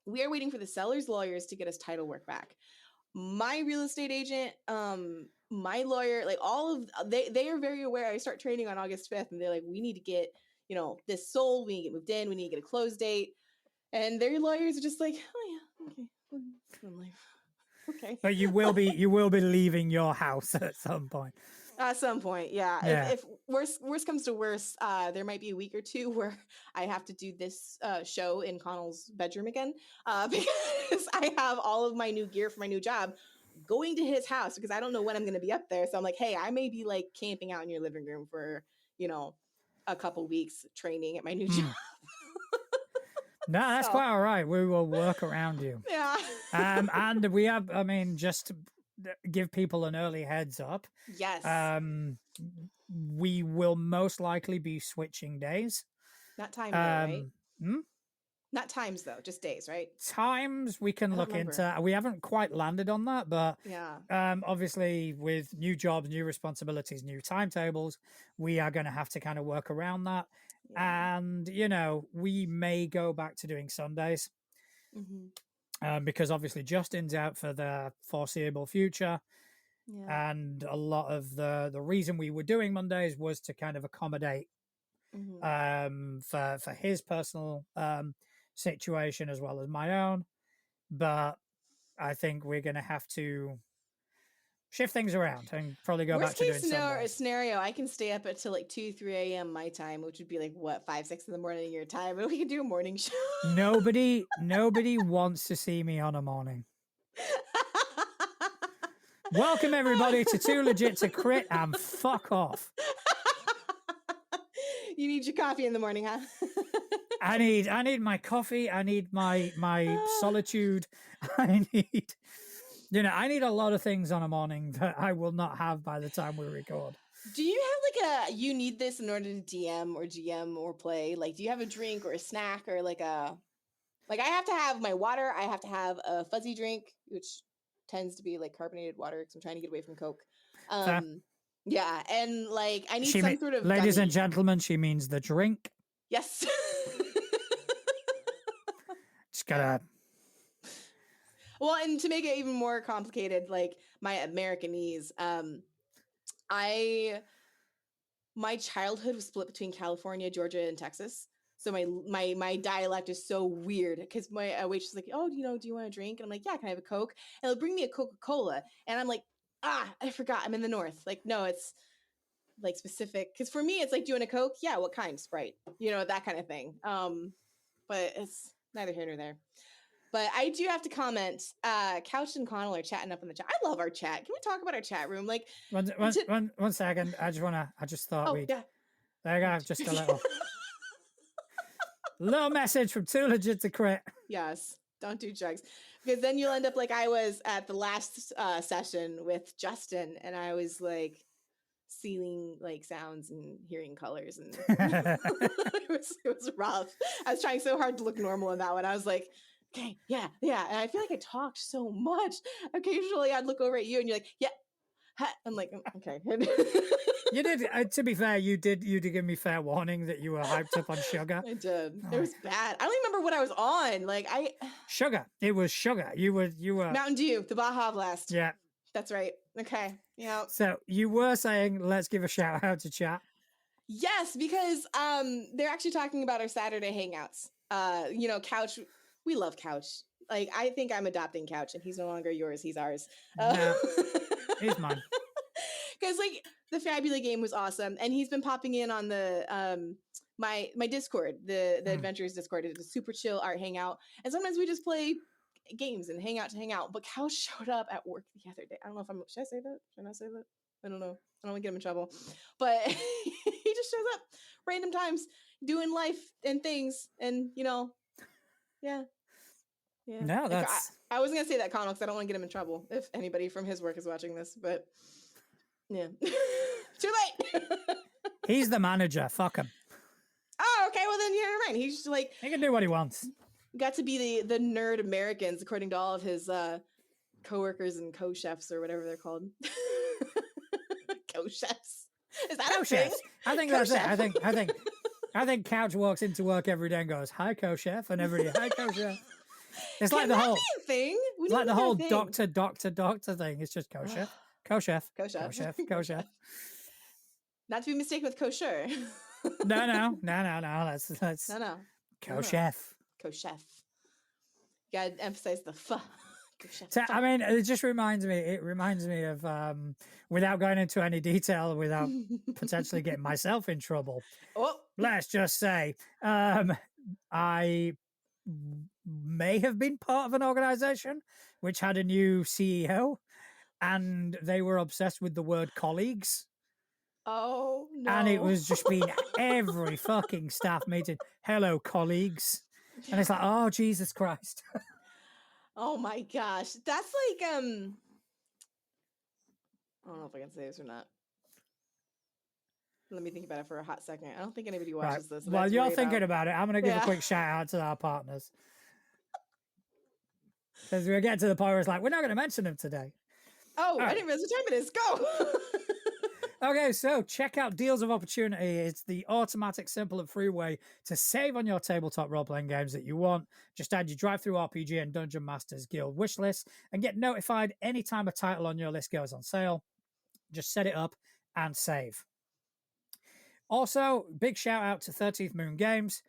We are waiting for the seller's lawyers to get us title work back. My real estate agent, my lawyer, like all of they are very aware. I start training on August 5th and they're like, we need to get, this sold, we need to get moved in, we need to get a close date. And their lawyers are just like, oh yeah, okay. I'm like, okay. But you will be leaving your house at some point. At some point, yeah. If worst comes to worst, there might be a week or two where I have to do this show in Connell's bedroom again because I have all of my new gear for my new job going to his house because I don't know when I'm going to be up there. So I'm like, hey, I may be like camping out in your living room for, a couple weeks training at my new job. No, that's quite all right. We will work around you. Yeah. And we have, I mean, just to give people an early heads up. Yes. We will most likely be switching days. Not time, right? Not times though, just days, right? Times we can look into. We haven't quite landed on that, but obviously with new jobs, new responsibilities, new timetables, we are going to have to kind of work around that. Yeah. And we may go back to doing Sundays because obviously Justin's out for the foreseeable future. Yeah. And a lot of the reason we were doing Mondays was to kind of accommodate for his personal situation as well as my own. But I think we're going to have to shift things around and probably go Worst back to case doing Sundays. scenario, I can stay up until like 2, 3 a.m. my time, which would be like what, 5, 6 in the morning your time, and we could do a morning show. Nobody wants to see me on a morning. Welcome everybody to Too Legit to Crit and fuck off. You need your coffee in the morning, huh? I need my coffee. I need my solitude. I need, I need a lot of things on a morning that I will not have by the time we record. Do you have you need this in order to DM or GM or play? Like, do you have a drink or a snack or like I have to have my water. I have to have a fuzzy drink, which tends to be like carbonated water because I'm trying to get away from Coke. Yeah, and like I need some sort of ladies gummy. and gentlemen, she means the drink. Yes. Just gotta. Well, and to make it even more complicated, like my Americanese, my childhood was split between California, Georgia, and Texas. So my dialect is so weird because my waitress is like, oh, do you want a drink? And I'm like, yeah, can I have a Coke? And they'll bring me a Coca-Cola. And I'm like, I forgot. I'm in the North. Like, no, it's like specific. Because for me, it's like, do you want a Coke? Yeah, what kind? Sprite. That kind of thing. But it's neither here nor there. But I do have to comment. Couch and Connell are chatting up in the chat. I love our chat. Can we talk about our chat room? Like, one second. I just thought we'd. Yeah. There you go. Just a little message from Too Legit to Crit. Yes, don't do drugs, because then you'll end up like I was at the last session with Justin, and I was like seeing like sounds and hearing colors, and it was rough. I was trying so hard to look normal in that one. I was like, okay, yeah, and I feel like I talked so much. Occasionally, I'd look over at you, and you're like, yeah. I'm like, okay. You did. To be fair, you did give me fair warning that you were hyped up on sugar. I did. It was bad. I don't remember what I was on. Like sugar. It was sugar. You were Mountain Dew, the Baja Blast. Yeah, that's right. Okay. Yeah. So you were saying, let's give a shout out to chat. Yes, because they're actually talking about our Saturday hangouts. Couch. We love Couch. Like, I think I'm adopting Couch, and he's no longer yours. He's ours. No, he's mine. Because like the Fabula game was awesome, and he's been popping in on the my Discord, the Adventures Discord. It's a super chill art hangout, and sometimes we just play games and hang out. But Cal showed up at work the other day. I don't know if should I say that? Should I not say that? I don't know. I don't want to get him in trouble. But he just shows up random times doing life and things, and yeah. No, that's. I wasn't gonna say that, Connell, because I don't want to get him in trouble if anybody from his work is watching this. But yeah, too late. He's the manager. Fuck him. Oh, okay. Well, then you're right. He's just like, he can do what he wants. Got to be the nerd Americans, according to all of his co-workers and co-chefs or whatever they're called. Co-chefs. Is that co-chefs? I think that's it. I think Couch walks into work every day and goes, "Hi, co-chef," and every day, "Hi, co-chef." It's like the whole thing. It's like the whole doctor thing. It's just co-chef, co-chef. Not to be mistaken with kosher. No. That's no. Co-chef. Co-chef. You gotta emphasize the I mean, it just reminds me. It reminds me of, without going into any detail, without potentially getting myself in trouble. Oh. Let's just say, I may have been part of an organization which had a new CEO, and they were obsessed with the word colleagues. Oh no! And it was just been every fucking staff meeting. Hello, colleagues, and it's like, oh Jesus Christ. Oh my gosh. That's like, I don't know if I can say this or not. Let me think about it for a hot second. I don't think anybody watches this. While you're thinking about it, I'm going to give a quick shout out to our partners. Because we're getting to the point where it's like, we're not going to mention them today. Oh, I didn't realize what time it is. Go! Okay, so check out Deals of Opportunity. It's the automatic, simple, and free way to save on your tabletop role-playing games that you want. Just add your Drive-Thru RPG and Dungeon Masters Guild wish list and get notified anytime a title on your list goes on sale. Just set it up and save. Also, big shout out to 13th Moon Games.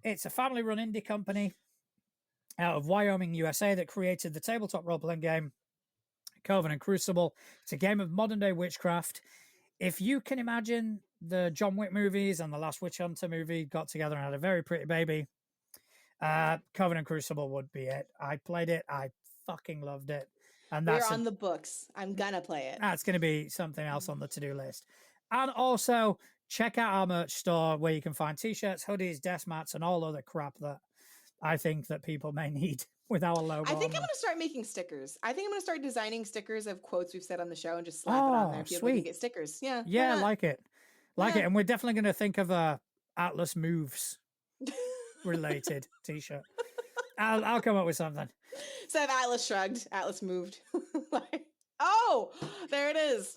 It's a family-run indie company out of Wyoming, USA that created the tabletop role-playing game Covenant Crucible. It's a game of modern-day witchcraft. If you can imagine the John Wick movies and the last Witch Hunter movie got together and had a very pretty baby, Covenant Crucible would be it. I played it. I fucking loved it. And We're on the books. I'm gonna play it. That's going to be something else on the to-do list. And also, check out our merch store where you can find t-shirts, hoodies, desk mats, and all other crap that I think that people may need with our logo. I think I'm going to start making stickers. I think I'm going to start designing stickers of quotes we've said on the show and just slap it on there. People can get stickers. Yeah. Yeah, like it. Like it. And we're definitely going to think of a Atlas Moves related t-shirt. I'll come up with something. So if Atlas shrugged, Atlas moved. Oh, there it is.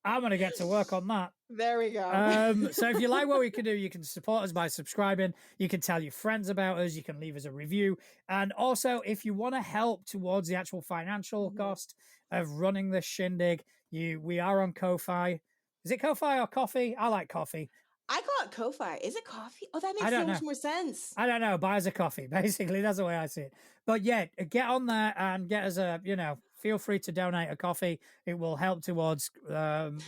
I'm going to get to work on that. There we go. So if you like what we can do, you can support us by subscribing. You can tell your friends about us. You can leave us a review. And also, if you want to help towards the actual financial cost of running this shindig, we are on Ko-Fi. Is it Ko-Fi or coffee? I like coffee. I call it Ko-Fi. Is it coffee? Oh, that makes so much more sense. I don't know. Buy us a coffee. Basically, that's the way I see it. But yeah, get on there and get us a, feel free to donate a coffee. It will help towards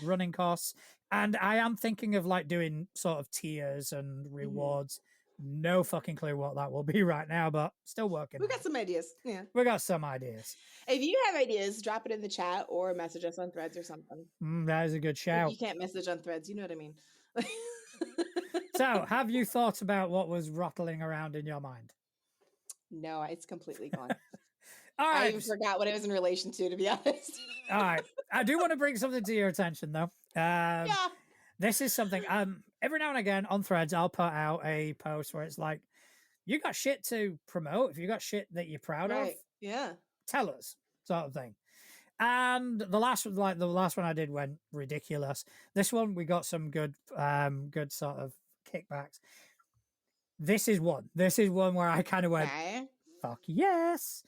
running costs. And I am thinking of doing sort of tiers and rewards. No fucking clue what that will be right now, but still working. We got some ideas. Yeah. We got some ideas. If you have ideas, drop it in the chat or message us on Threads or something. That is a good shout. You can't message on Threads. You know what I mean? So, have you thought about what was rattling around in your mind? No, it's completely gone. All right. I even forgot what it was in relation to be honest. All right. I do want to bring something to your attention, though. Yeah. This is something, every now and again on Threads, I'll put out a post where it's like, you got shit to promote. If you got shit that you're proud of, tell us, sort of thing. And the last one I did went ridiculous. This one, we got some good sort of kickbacks. This is one where I kind of went, fuck yes.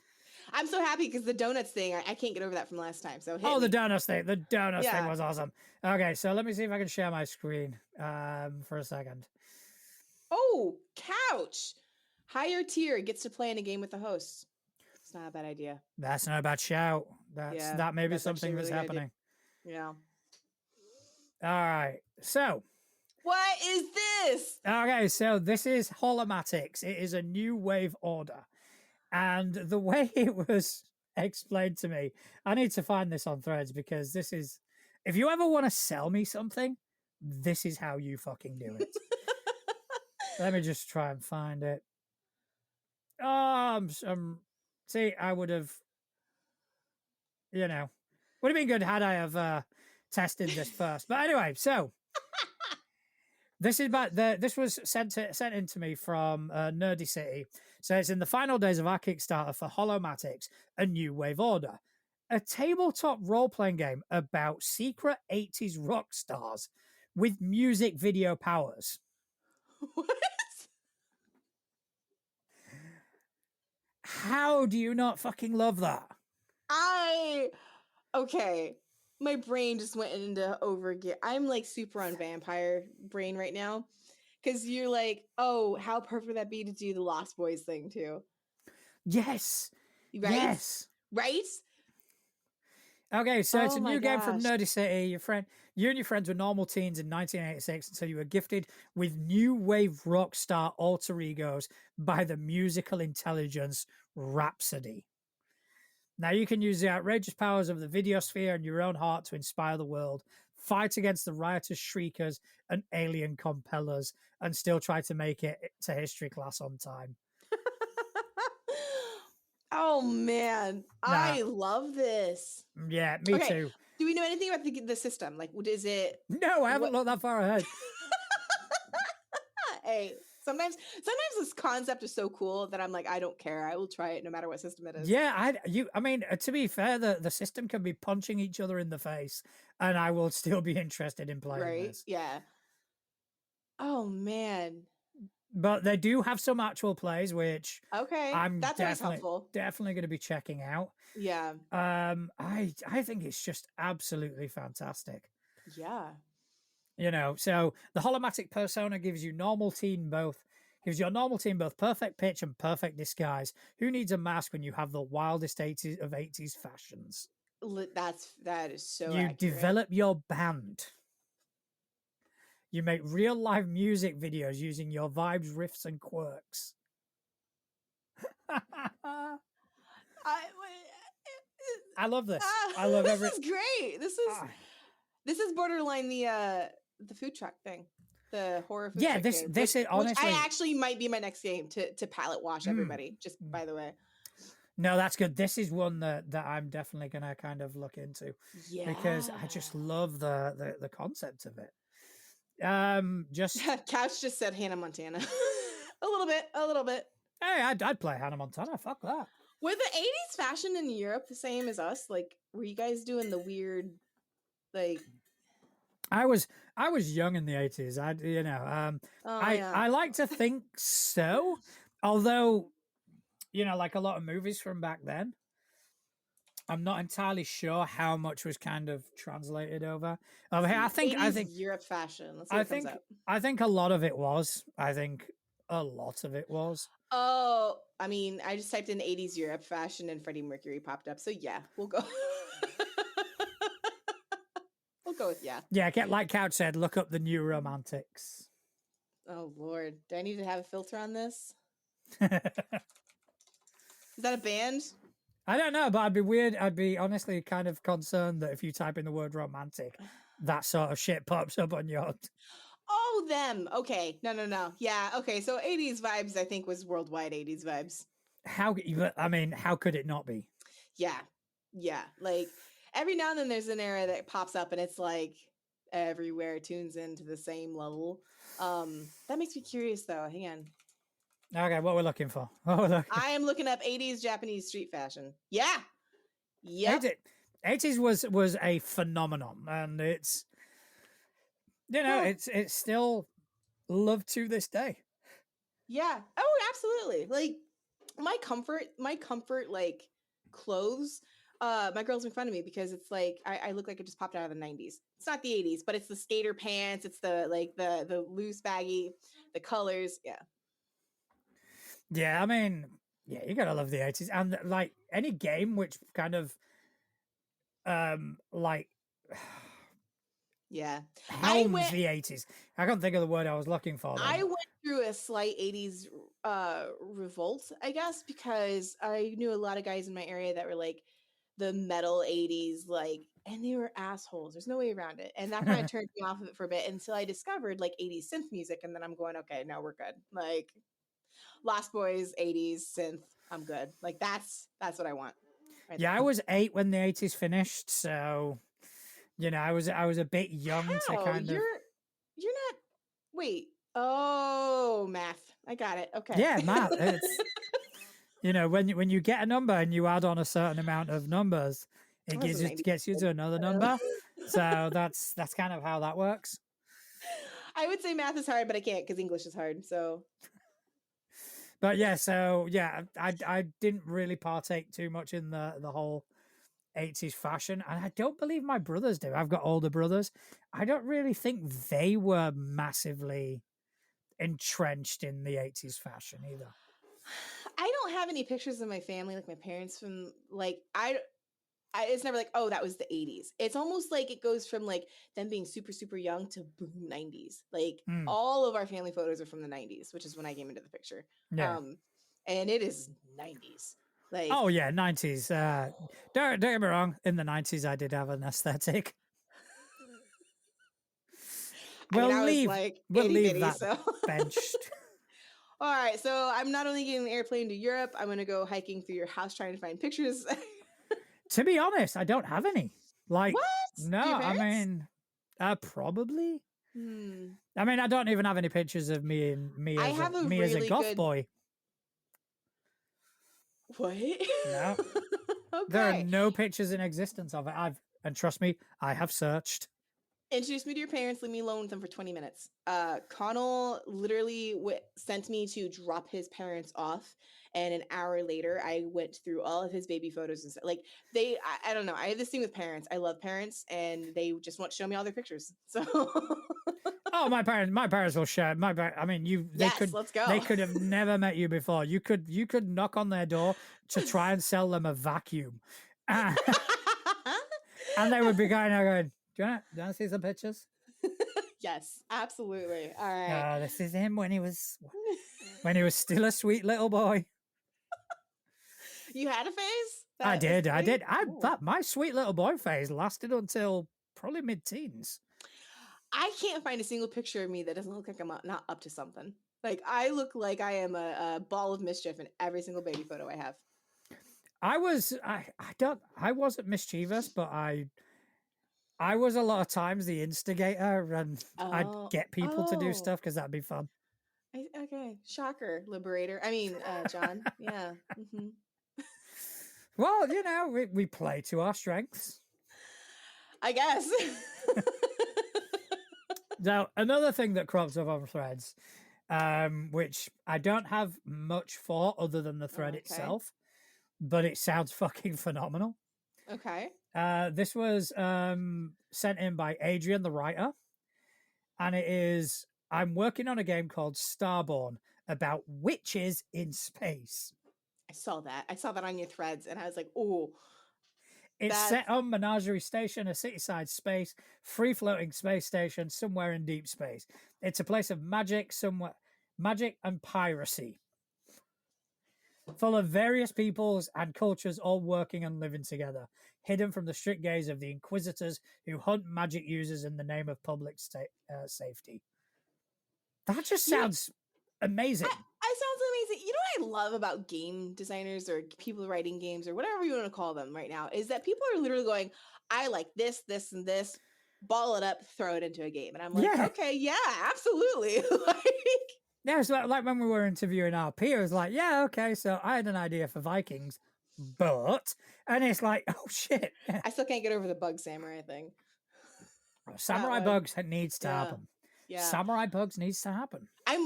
I'm so happy because the donuts thing, I can't get over that from last time. So the donuts thing. The donuts thing was awesome. Okay, so let me see if I can share my screen for a second. Oh, couch. Higher tier gets to play in a game with the host. It's not a bad idea. That's not a bad shout. That may be something that's really happening. Yeah. All right. So. What is this? Okay, so this is Holomatixx. It is a new wave order. And the way it was explained to me, I need to find this on Threads because this is, if you ever want to sell me something, this is how you fucking do it. Let me just try and find it. See, I would have, would have been good had I have tested this first. But anyway, so this was sent in to me from Nerdy City. So it's in the final days of our Kickstarter for Holomatixx, A New Wave Order, a tabletop role-playing game about secret 80s rock stars with music video powers. What? How do you not fucking love that? Okay. My brain just went into overgear. I'm like super on vampire brain right now. Because you're like, oh, how perfect would that be to do the Lost Boys thing too? Yes. Right? Yes. Right? Okay, so it's a new game from Nerdy City. You and your friends were normal teens in 1986 until you were gifted with new wave rock star alter egos by the musical intelligence Rhapsody. Now you can use the outrageous powers of the videosphere and your own heart to inspire the world, fight against the riotous shriekers and alien compellers, and still try to make it to history class on time. Oh, man. I love this. Yeah, me too. Do we know anything about the system? Like, what is it? No, I haven't looked that far ahead. Hey, Sometimes this concept is so cool that I'm like, I don't care. I will try it no matter what system it is. Yeah, I mean, to be fair, the system can be punching each other in the face, and I will still be interested in playing Right? this. Yeah. Oh man. But they do have some actual plays, which Okay. I'm That's always helpful. definitely going to be checking out. Yeah. I think it's just absolutely fantastic. Yeah. You know, so the Holomatixx persona gives you normal teen both. Gives your normal teen both perfect pitch and perfect disguise. Who needs a mask when you have the wildest 80s fashions? That is so You accurate. develop your band. You make real live music videos using your vibes, riffs, and quirks. I love this. I love this is great. This is borderline the food truck thing, the horror food truck game. This is honestly, which I actually might be my next game to palette wash everybody. Just by the way. No, that's good. This is one that I'm definitely gonna kind of look into. Yeah. Because I just love the concept of it. Just Couch just said Hannah Montana. a little bit. Hey, I'd play Hannah Montana. Fuck that. Were the 80s fashion in Europe the same as us? Like, were you guys doing the weird, like? I was young in the 80s. I like to think so. Although, like a lot of movies from back then, I'm not entirely sure how much was kind of translated over here. I think Europe fashion. Let's see what comes up. I think a lot of it was. I think a lot of it was. Oh, I mean, I just typed in 80s Europe fashion and Freddie Mercury popped up. So yeah, we'll go. We'll go with yeah. Yeah, like Couch said, look up the new Romantics. Oh Lord, do I need to have a filter on this? Is that a band? I don't know, but I'd be weird. I'd be honestly kind of concerned that if you type in the word romantic, that sort of shit pops up on your. Oh, them. Okay. No. Yeah. Okay. So 80s vibes, I think, was worldwide 80s vibes. How could it not be? Yeah. Like every now and then there's an era that pops up and it's like everywhere tunes into the same level. That makes me curious though. Hang on. Okay, what we're looking for? I am looking up 80s Japanese street fashion. Yeah. Yep. 80s was a phenomenon, and it's it's still loved to this day. Yeah. Oh, absolutely. Like my comfort like clothes. My girls make fun of me because it's like I look like I just popped out of the 90s. It's not the 80s, but it's the skater pants, it's the loose baggy, the colors. Yeah. Yeah, I mean, yeah, you gotta love the 80s. And like any game which kind of like yeah, helms the 80s. I can't think of the word I was looking for. I went through a slight 80s revolt, I guess, because I knew a lot of guys in my area that were like the metal 80s, like, and they were assholes. There's no way around it. And that kind of turned me off of it for a bit until I discovered like 80s synth music. And then I'm going, okay, now we're good. Like Lost Boys, 80s synth, I'm good. Like that's what I want. Right yeah, there. I was 8 when the 80s finished, so I was a bit young to kind of. You're not. Wait. Oh, math. I got it. Okay. Yeah, math. It's when you get a number and you add on a certain amount of numbers, it gets you to another number. So that's kind of how that works. I would say math is hard, but I can't because English is hard. So. But yeah, I didn't really partake too much in the whole 80s fashion, and I don't believe my brothers do. I've got older brothers. I don't really think they were massively entrenched in the 80s fashion either. I don't have any pictures of my family, like my parents from like I it's never like, oh, that was the 80s. It's almost like it goes from like them being super, super young to boom 90s. Like all of our family photos are from the 90s, which is when I came into the picture. Yeah. And it is 90s. Like, oh yeah, 90s. Don't get me wrong. In the 90s, I did have an aesthetic. We'll leave that benched. All right, so I'm not only getting an airplane to Europe, I'm going to go hiking through your house trying to find pictures. To be honest, I don't have any. Like, what? no, I mean, probably. I mean, I don't even have any pictures of me I as have a me as a really goth good- boy. What? No. Okay. There are no pictures in existence of it. And trust me, I have searched. Introduce me to your parents. Leave me alone with them for 20 minutes. Connell literally sent me to drop his parents off, and an hour later, I went through all of his baby photos and stuff. Like I don't know. I have this thing with parents. I love parents, and they just want to show me all their pictures. So, Oh, my parents will share. I mean, yes, let's go. They could have never met you before. You could knock on their door to try and sell them a vacuum, and they would be going. Do you want to see some pictures? Yes, absolutely. All right. This is him when he was still a sweet little boy. You had a phase? I did. My sweet little boy phase lasted until probably mid-teens. I can't find a single picture of me that doesn't look like I'm not up to something. Like I look like I am a ball of mischief in every single baby photo I have. I wasn't mischievous, but I was a lot of times the instigator, and I'd get people to do stuff because that'd be fun. Okay, shocker, liberator. I mean, John. Yeah. Mm-hmm. Well, we play to our strengths. I guess. Now, another thing that crops up on threads, which I don't have much for other than the thread itself, but it sounds fucking phenomenal. Okay. This was sent in by Adrian the Writer, and it is, I'm working on a game called Starborne about witches in space. I saw that on your threads, and I was like, oh. It's set on Menagerie Station, a city-side space, free-floating space station somewhere in deep space. It's a place of magic and piracy, full of various peoples and cultures all working and living together, hidden from the strict gaze of the Inquisitors who hunt magic users in the name of public safety. That just sounds amazing. It sounds amazing. You know what I love about game designers or people writing games or whatever you want to call them right now is that people are literally going, I like this, this, and this, ball it up, throw it into a game. And I'm like, okay, yeah, absolutely. Yeah, it's like when we were interviewing our peers, like, yeah, okay, so I had an idea for Vikings, and it's like, oh shit. I still can't get over the Bug Samurai thing. Samurai Bugs needs to happen. Yeah. Samurai Bugs needs to happen. I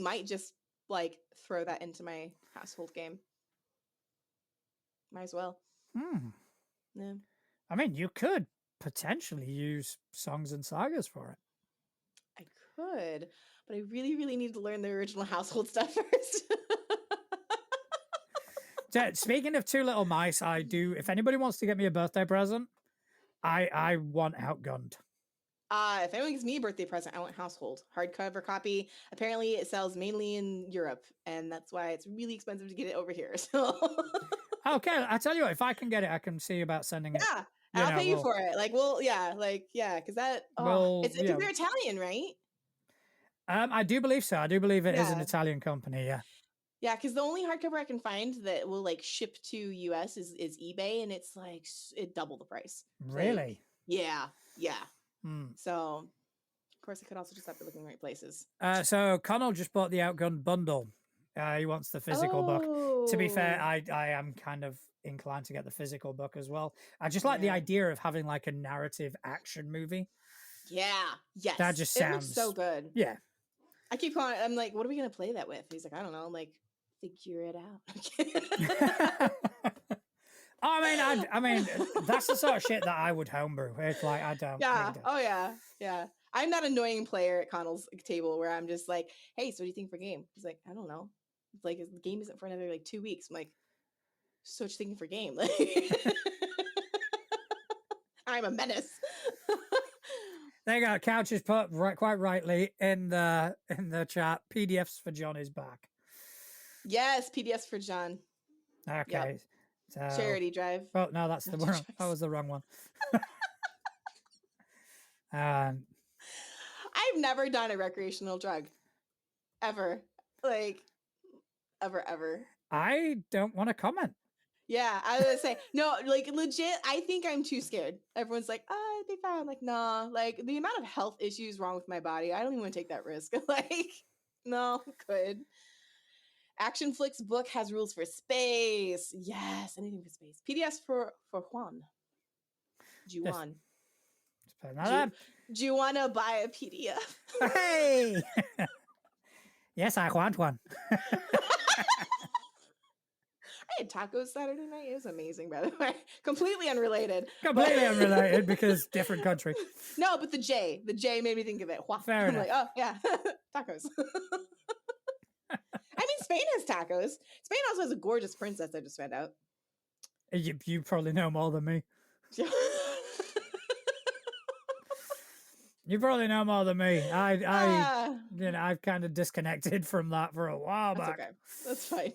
might just like throw that into my household game. Might as well. Yeah. I mean, you could potentially use Songs and Sagas for it. I could, but I really, really need to learn the original household stuff first. Speaking of Two Little Mice, I do. If anybody wants to get me a birthday present, I want Outgunned. If anyone gives me a birthday present, I want household hardcover copy. Apparently, it sells mainly in Europe, and that's why it's really expensive to get it over here. So, okay, I tell you what, if I can get it, I can see about sending it. Yeah, I'll pay you for it. Because that. They're Italian, right? I do believe so. I do believe it is an Italian company. Yeah. Yeah, because the only hardcover I can find that will like ship to US is eBay, and it's like double the price. Really? Yeah. So, of course, I could also just have to look in the right places. So Connell just bought the Outgunned bundle. He wants the physical book. To be fair, I am kind of inclined to get the physical book as well. I just like the idea of having like a narrative action movie. Yeah. Yes. That just sounds looks so good. Yeah. I keep calling. I'm like, what are we gonna play that with? He's like, I don't know. I'm like, figure it out. I mean, that's the sort of shit that I would homebrew. It's like I don't. Yeah. Oh yeah. I'm that annoying player at Connell's table where I'm just like, hey, so what do you think for game? He's like, I don't know. It's like the game isn't for another like 2 weeks. I'm like, so what you thinking for game? I'm a menace. There you go. Couch has put quite rightly in the chat. PDFs for John is back. Yes, PDFs for John. Okay. Yep. So, Charity drive. Oh no, that's the wrong. That was the wrong one. I've never done a recreational drug, ever. Like, ever. I don't want to comment. Yeah, I was gonna say no. Like legit, I think I'm too scared. Everyone's like, like they found. Like, nah, like the amount of health issues wrong with my body, I don't even want to take that risk. Like, no, good. Action Flicks book has rules for space. Yes, anything for space. PDFs for Juan. Juan. Do you want to buy a PDF? Hey! Yes, I want one. I had tacos Saturday night. It was amazing, by the way. Completely unrelated. Completely unrelated because different country. No, but the J made me think of it. Fair enough. Like, oh yeah, tacos. I mean, Spain has tacos. Spain also has a gorgeous princess. I just found out. You probably know more than me. You probably know more than me. I've kind of disconnected from that for a while back. Okay, that's fine.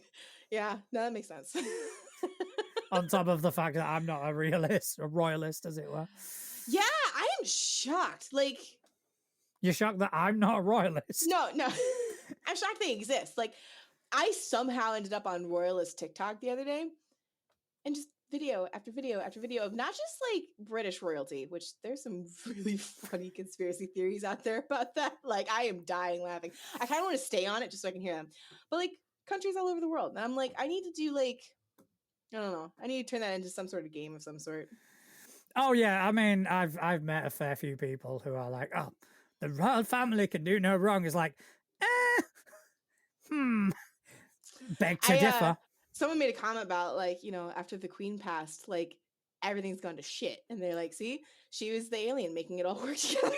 Yeah, no, that makes sense. On top of the fact that I'm not a royalist, as it were. Yeah, I am shocked. Like, you're shocked that I'm not a royalist? No, I'm shocked they exist. Like, I somehow ended up on royalist TikTok the other day, and just video after video after video of not just like British royalty, which there's some really funny conspiracy theories out there about that. Like, I am dying laughing. I kind of want to stay on it just so I can hear them. But like countries all over the world, and I'm like, I need to do like, I don't know, I need to turn that into some sort of game of some sort. Oh yeah, I mean, I've met a fair few people who are like, oh, the royal family can do no wrong. It's like, beg to differ. Someone made a comment about like, you know, after the queen passed, like everything's gone to shit, and they're like, see, she was the alien making it all work together.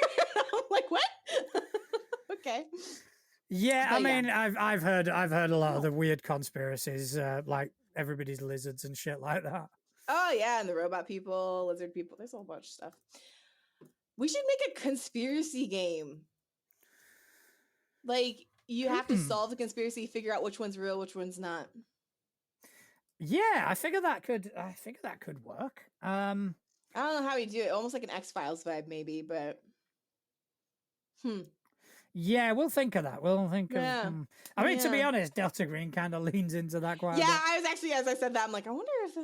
I'm like, what? Okay. Yeah, but I mean, yeah. I've heard a lot of the weird conspiracies, like everybody's lizards and shit like that. Oh yeah, and the robot people, lizard people. There's a whole bunch of stuff. We should make a conspiracy game. Like, you have to solve the conspiracy, figure out which one's real, which one's not. Yeah, I figure that could work. I don't know how we do it. Almost like an X-Files vibe, maybe, but yeah, we'll think of that. We'll think of. I mean, to be honest, Delta Green kind of leans into that quite a bit. I was actually, as I said that, I'm like, I wonder if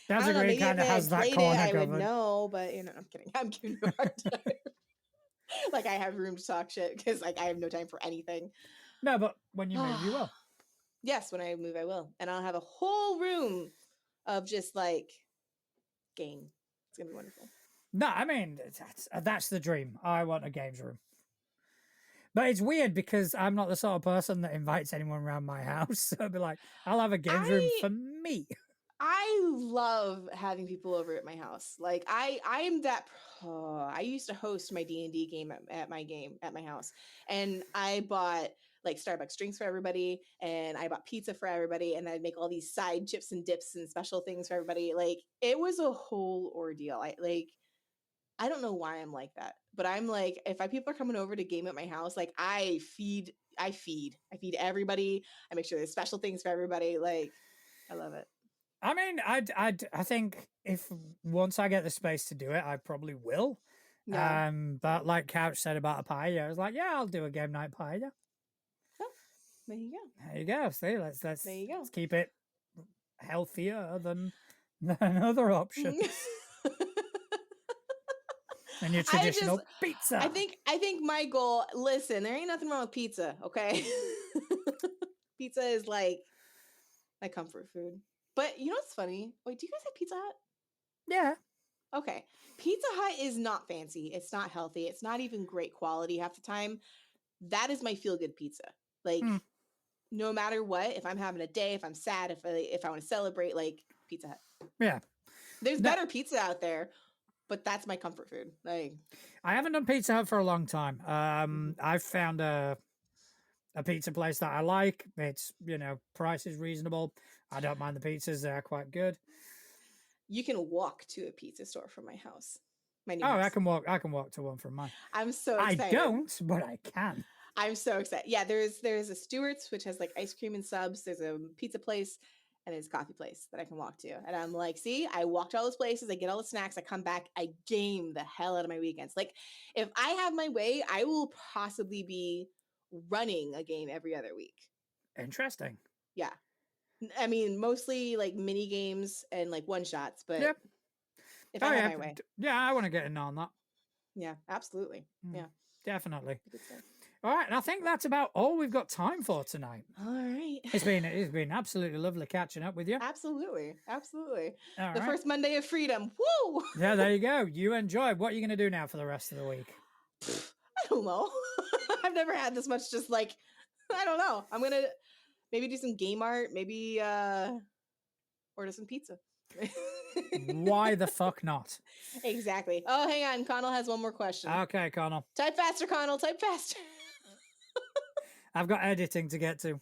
Delta Green kind of has that corner I covered. would know, but you know, I'm kidding. I'm giving you a hard time. Like, I have room to talk shit because like I have no time for anything. No, but when you move, you will. Yes, when I move, I will, and I'll have a whole room of just like game. It's gonna be wonderful. No, I mean, that's the dream. I want a games room. But it's weird because I'm not the sort of person that invites anyone around my house. So I'd be like, I'll have a games room for me. I love having people over at my house. Like, I am that. I used to host my D&D game at my house, and I bought like Starbucks drinks for everybody, and I bought pizza for everybody, and I'd make all these side chips and dips and special things for everybody. Like, it was a whole ordeal. I don't know why I'm like that, but I'm like, if people are coming over to game at my house, like I feed everybody. I make sure there's special things for everybody. Like, I love it. I mean, I think if once I get the space to do it, I probably will. Yeah. But like Couch said about a paella, I was like, yeah, I'll do a game night paella. Oh, there you go. There you go. See, let's there you go. Let's keep it healthier than other options. And your traditional pizza. I think my goal. Listen, there ain't nothing wrong with pizza, okay? Pizza is like my comfort food. But you know what's funny? Wait, do you guys have Pizza Hut? Yeah. Okay. Pizza Hut is not fancy. It's not healthy. It's not even great quality half the time. That is my feel-good pizza. Like, no matter what, if I'm having a day, if I'm sad, if I want to celebrate, like, Pizza Hut. Yeah. There's better pizza out there, but that's my comfort food. Like, I haven't done Pizza Hut for a long time. I've found a pizza place that I like. It's, price is reasonable. I don't mind the pizzas. They're quite good. You can walk to a pizza store from my house. My new house. I can walk to one from mine. I'm so excited. I don't, but I can. I'm so excited. Yeah, there's a Stewart's, which has like ice cream and subs. There's a pizza place, and there's a coffee place that I can walk to. And I'm like, see, I walk to all those places. I get all the snacks. I come back. I game the hell out of my weekends. Like, if I have my way, I will possibly be running a game every other week. Interesting. Yeah. I mean, mostly like mini games and like one shots, but yep. if I have my way. Yeah, I want to get in on that. Yeah, absolutely. Yeah, definitely. good stuff. All right, and I think that's about all we've got time for tonight. All right. It's been absolutely lovely catching up with you. Absolutely. Absolutely. All the right. first Monday of freedom. Woo! Yeah, there you go. You enjoy. What are you going to do now for the rest of the week? I don't know. I've never had this much just like, I don't know. I'm going to maybe do some game art, maybe order some pizza. Why the fuck not? Exactly. Oh, hang on. Connell has one more question. Okay, Connell. Type faster, Connell. Type faster. I've got editing to get to.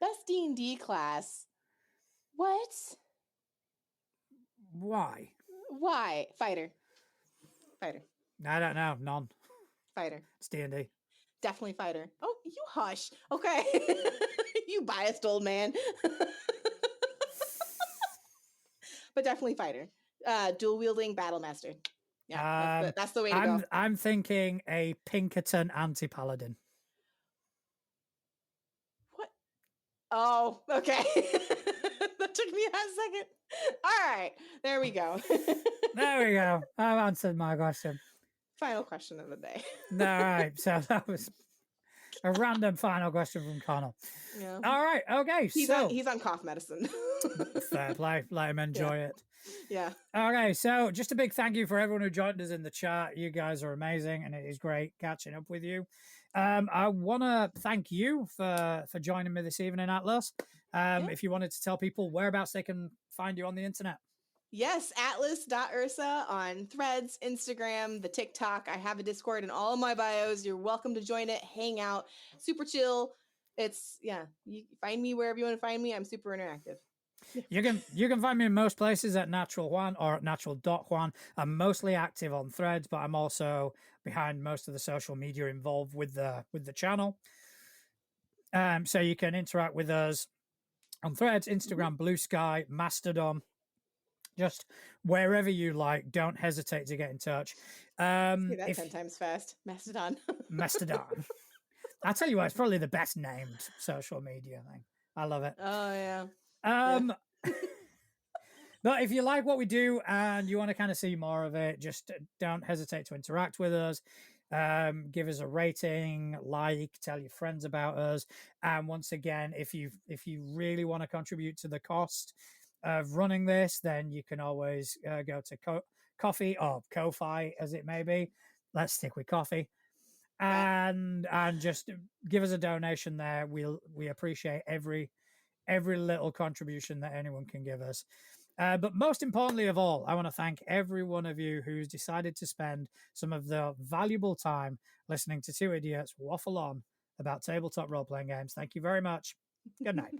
Best D&D class. What? Why? Why? Fighter. Fighter. I don't know. None. Fighter. It's D&D. Definitely fighter. Oh, you hush. Okay. You biased old man. But definitely fighter. Dual wielding battle master. Yeah, that's the way to go. I'm thinking a Pinkerton anti-paladin. What? Oh, okay. That took me a second. All right, there we go. There we go. I've answered my question. Final question of the day. All right, so that was a random final question from Connell. Yeah. All right, okay. He's on cough medicine. Fair play. Let him enjoy it. Yeah. Okay, so just a big thank you for everyone who joined us in the chat. You guys are amazing, and it is great catching up with you. I want to thank you for joining me this evening, Atlas. If you wanted to tell people whereabouts they can find you on the internet. Yes, atlas.ursa on Threads, Instagram, the TikTok. I have a Discord in all of my bios. You're welcome to join it, hang out, super chill. It's, you find me wherever you want to find me. I'm super interactive. You can find me in most places at Natural Juan or at Natural.Juan. I'm mostly active on Threads, but I'm also behind most of the social media involved with the channel. So you can interact with us on Threads, Instagram, Blue Sky, Mastodon, just wherever you like. Don't hesitate to get in touch. Say that 10 times fast. Mastodon. Mastodon. I'll tell you what, it's probably the best named social media thing. I love it. Oh, yeah. But if you like what we do and you want to kind of see more of it, just don't hesitate to interact with us. Give us a rating, tell your friends about us. And once again, if you really want to contribute to the cost of running this, then you can always go to Coffee or Ko-Fi, as it may be. Let's stick with Coffee, and just give us a donation there. We appreciate every little contribution that anyone can give us. But most importantly of all, I want to thank every one of you who's decided to spend some of the valuable time listening to two idiots waffle on about tabletop role-playing games. Thank you very much. Good night.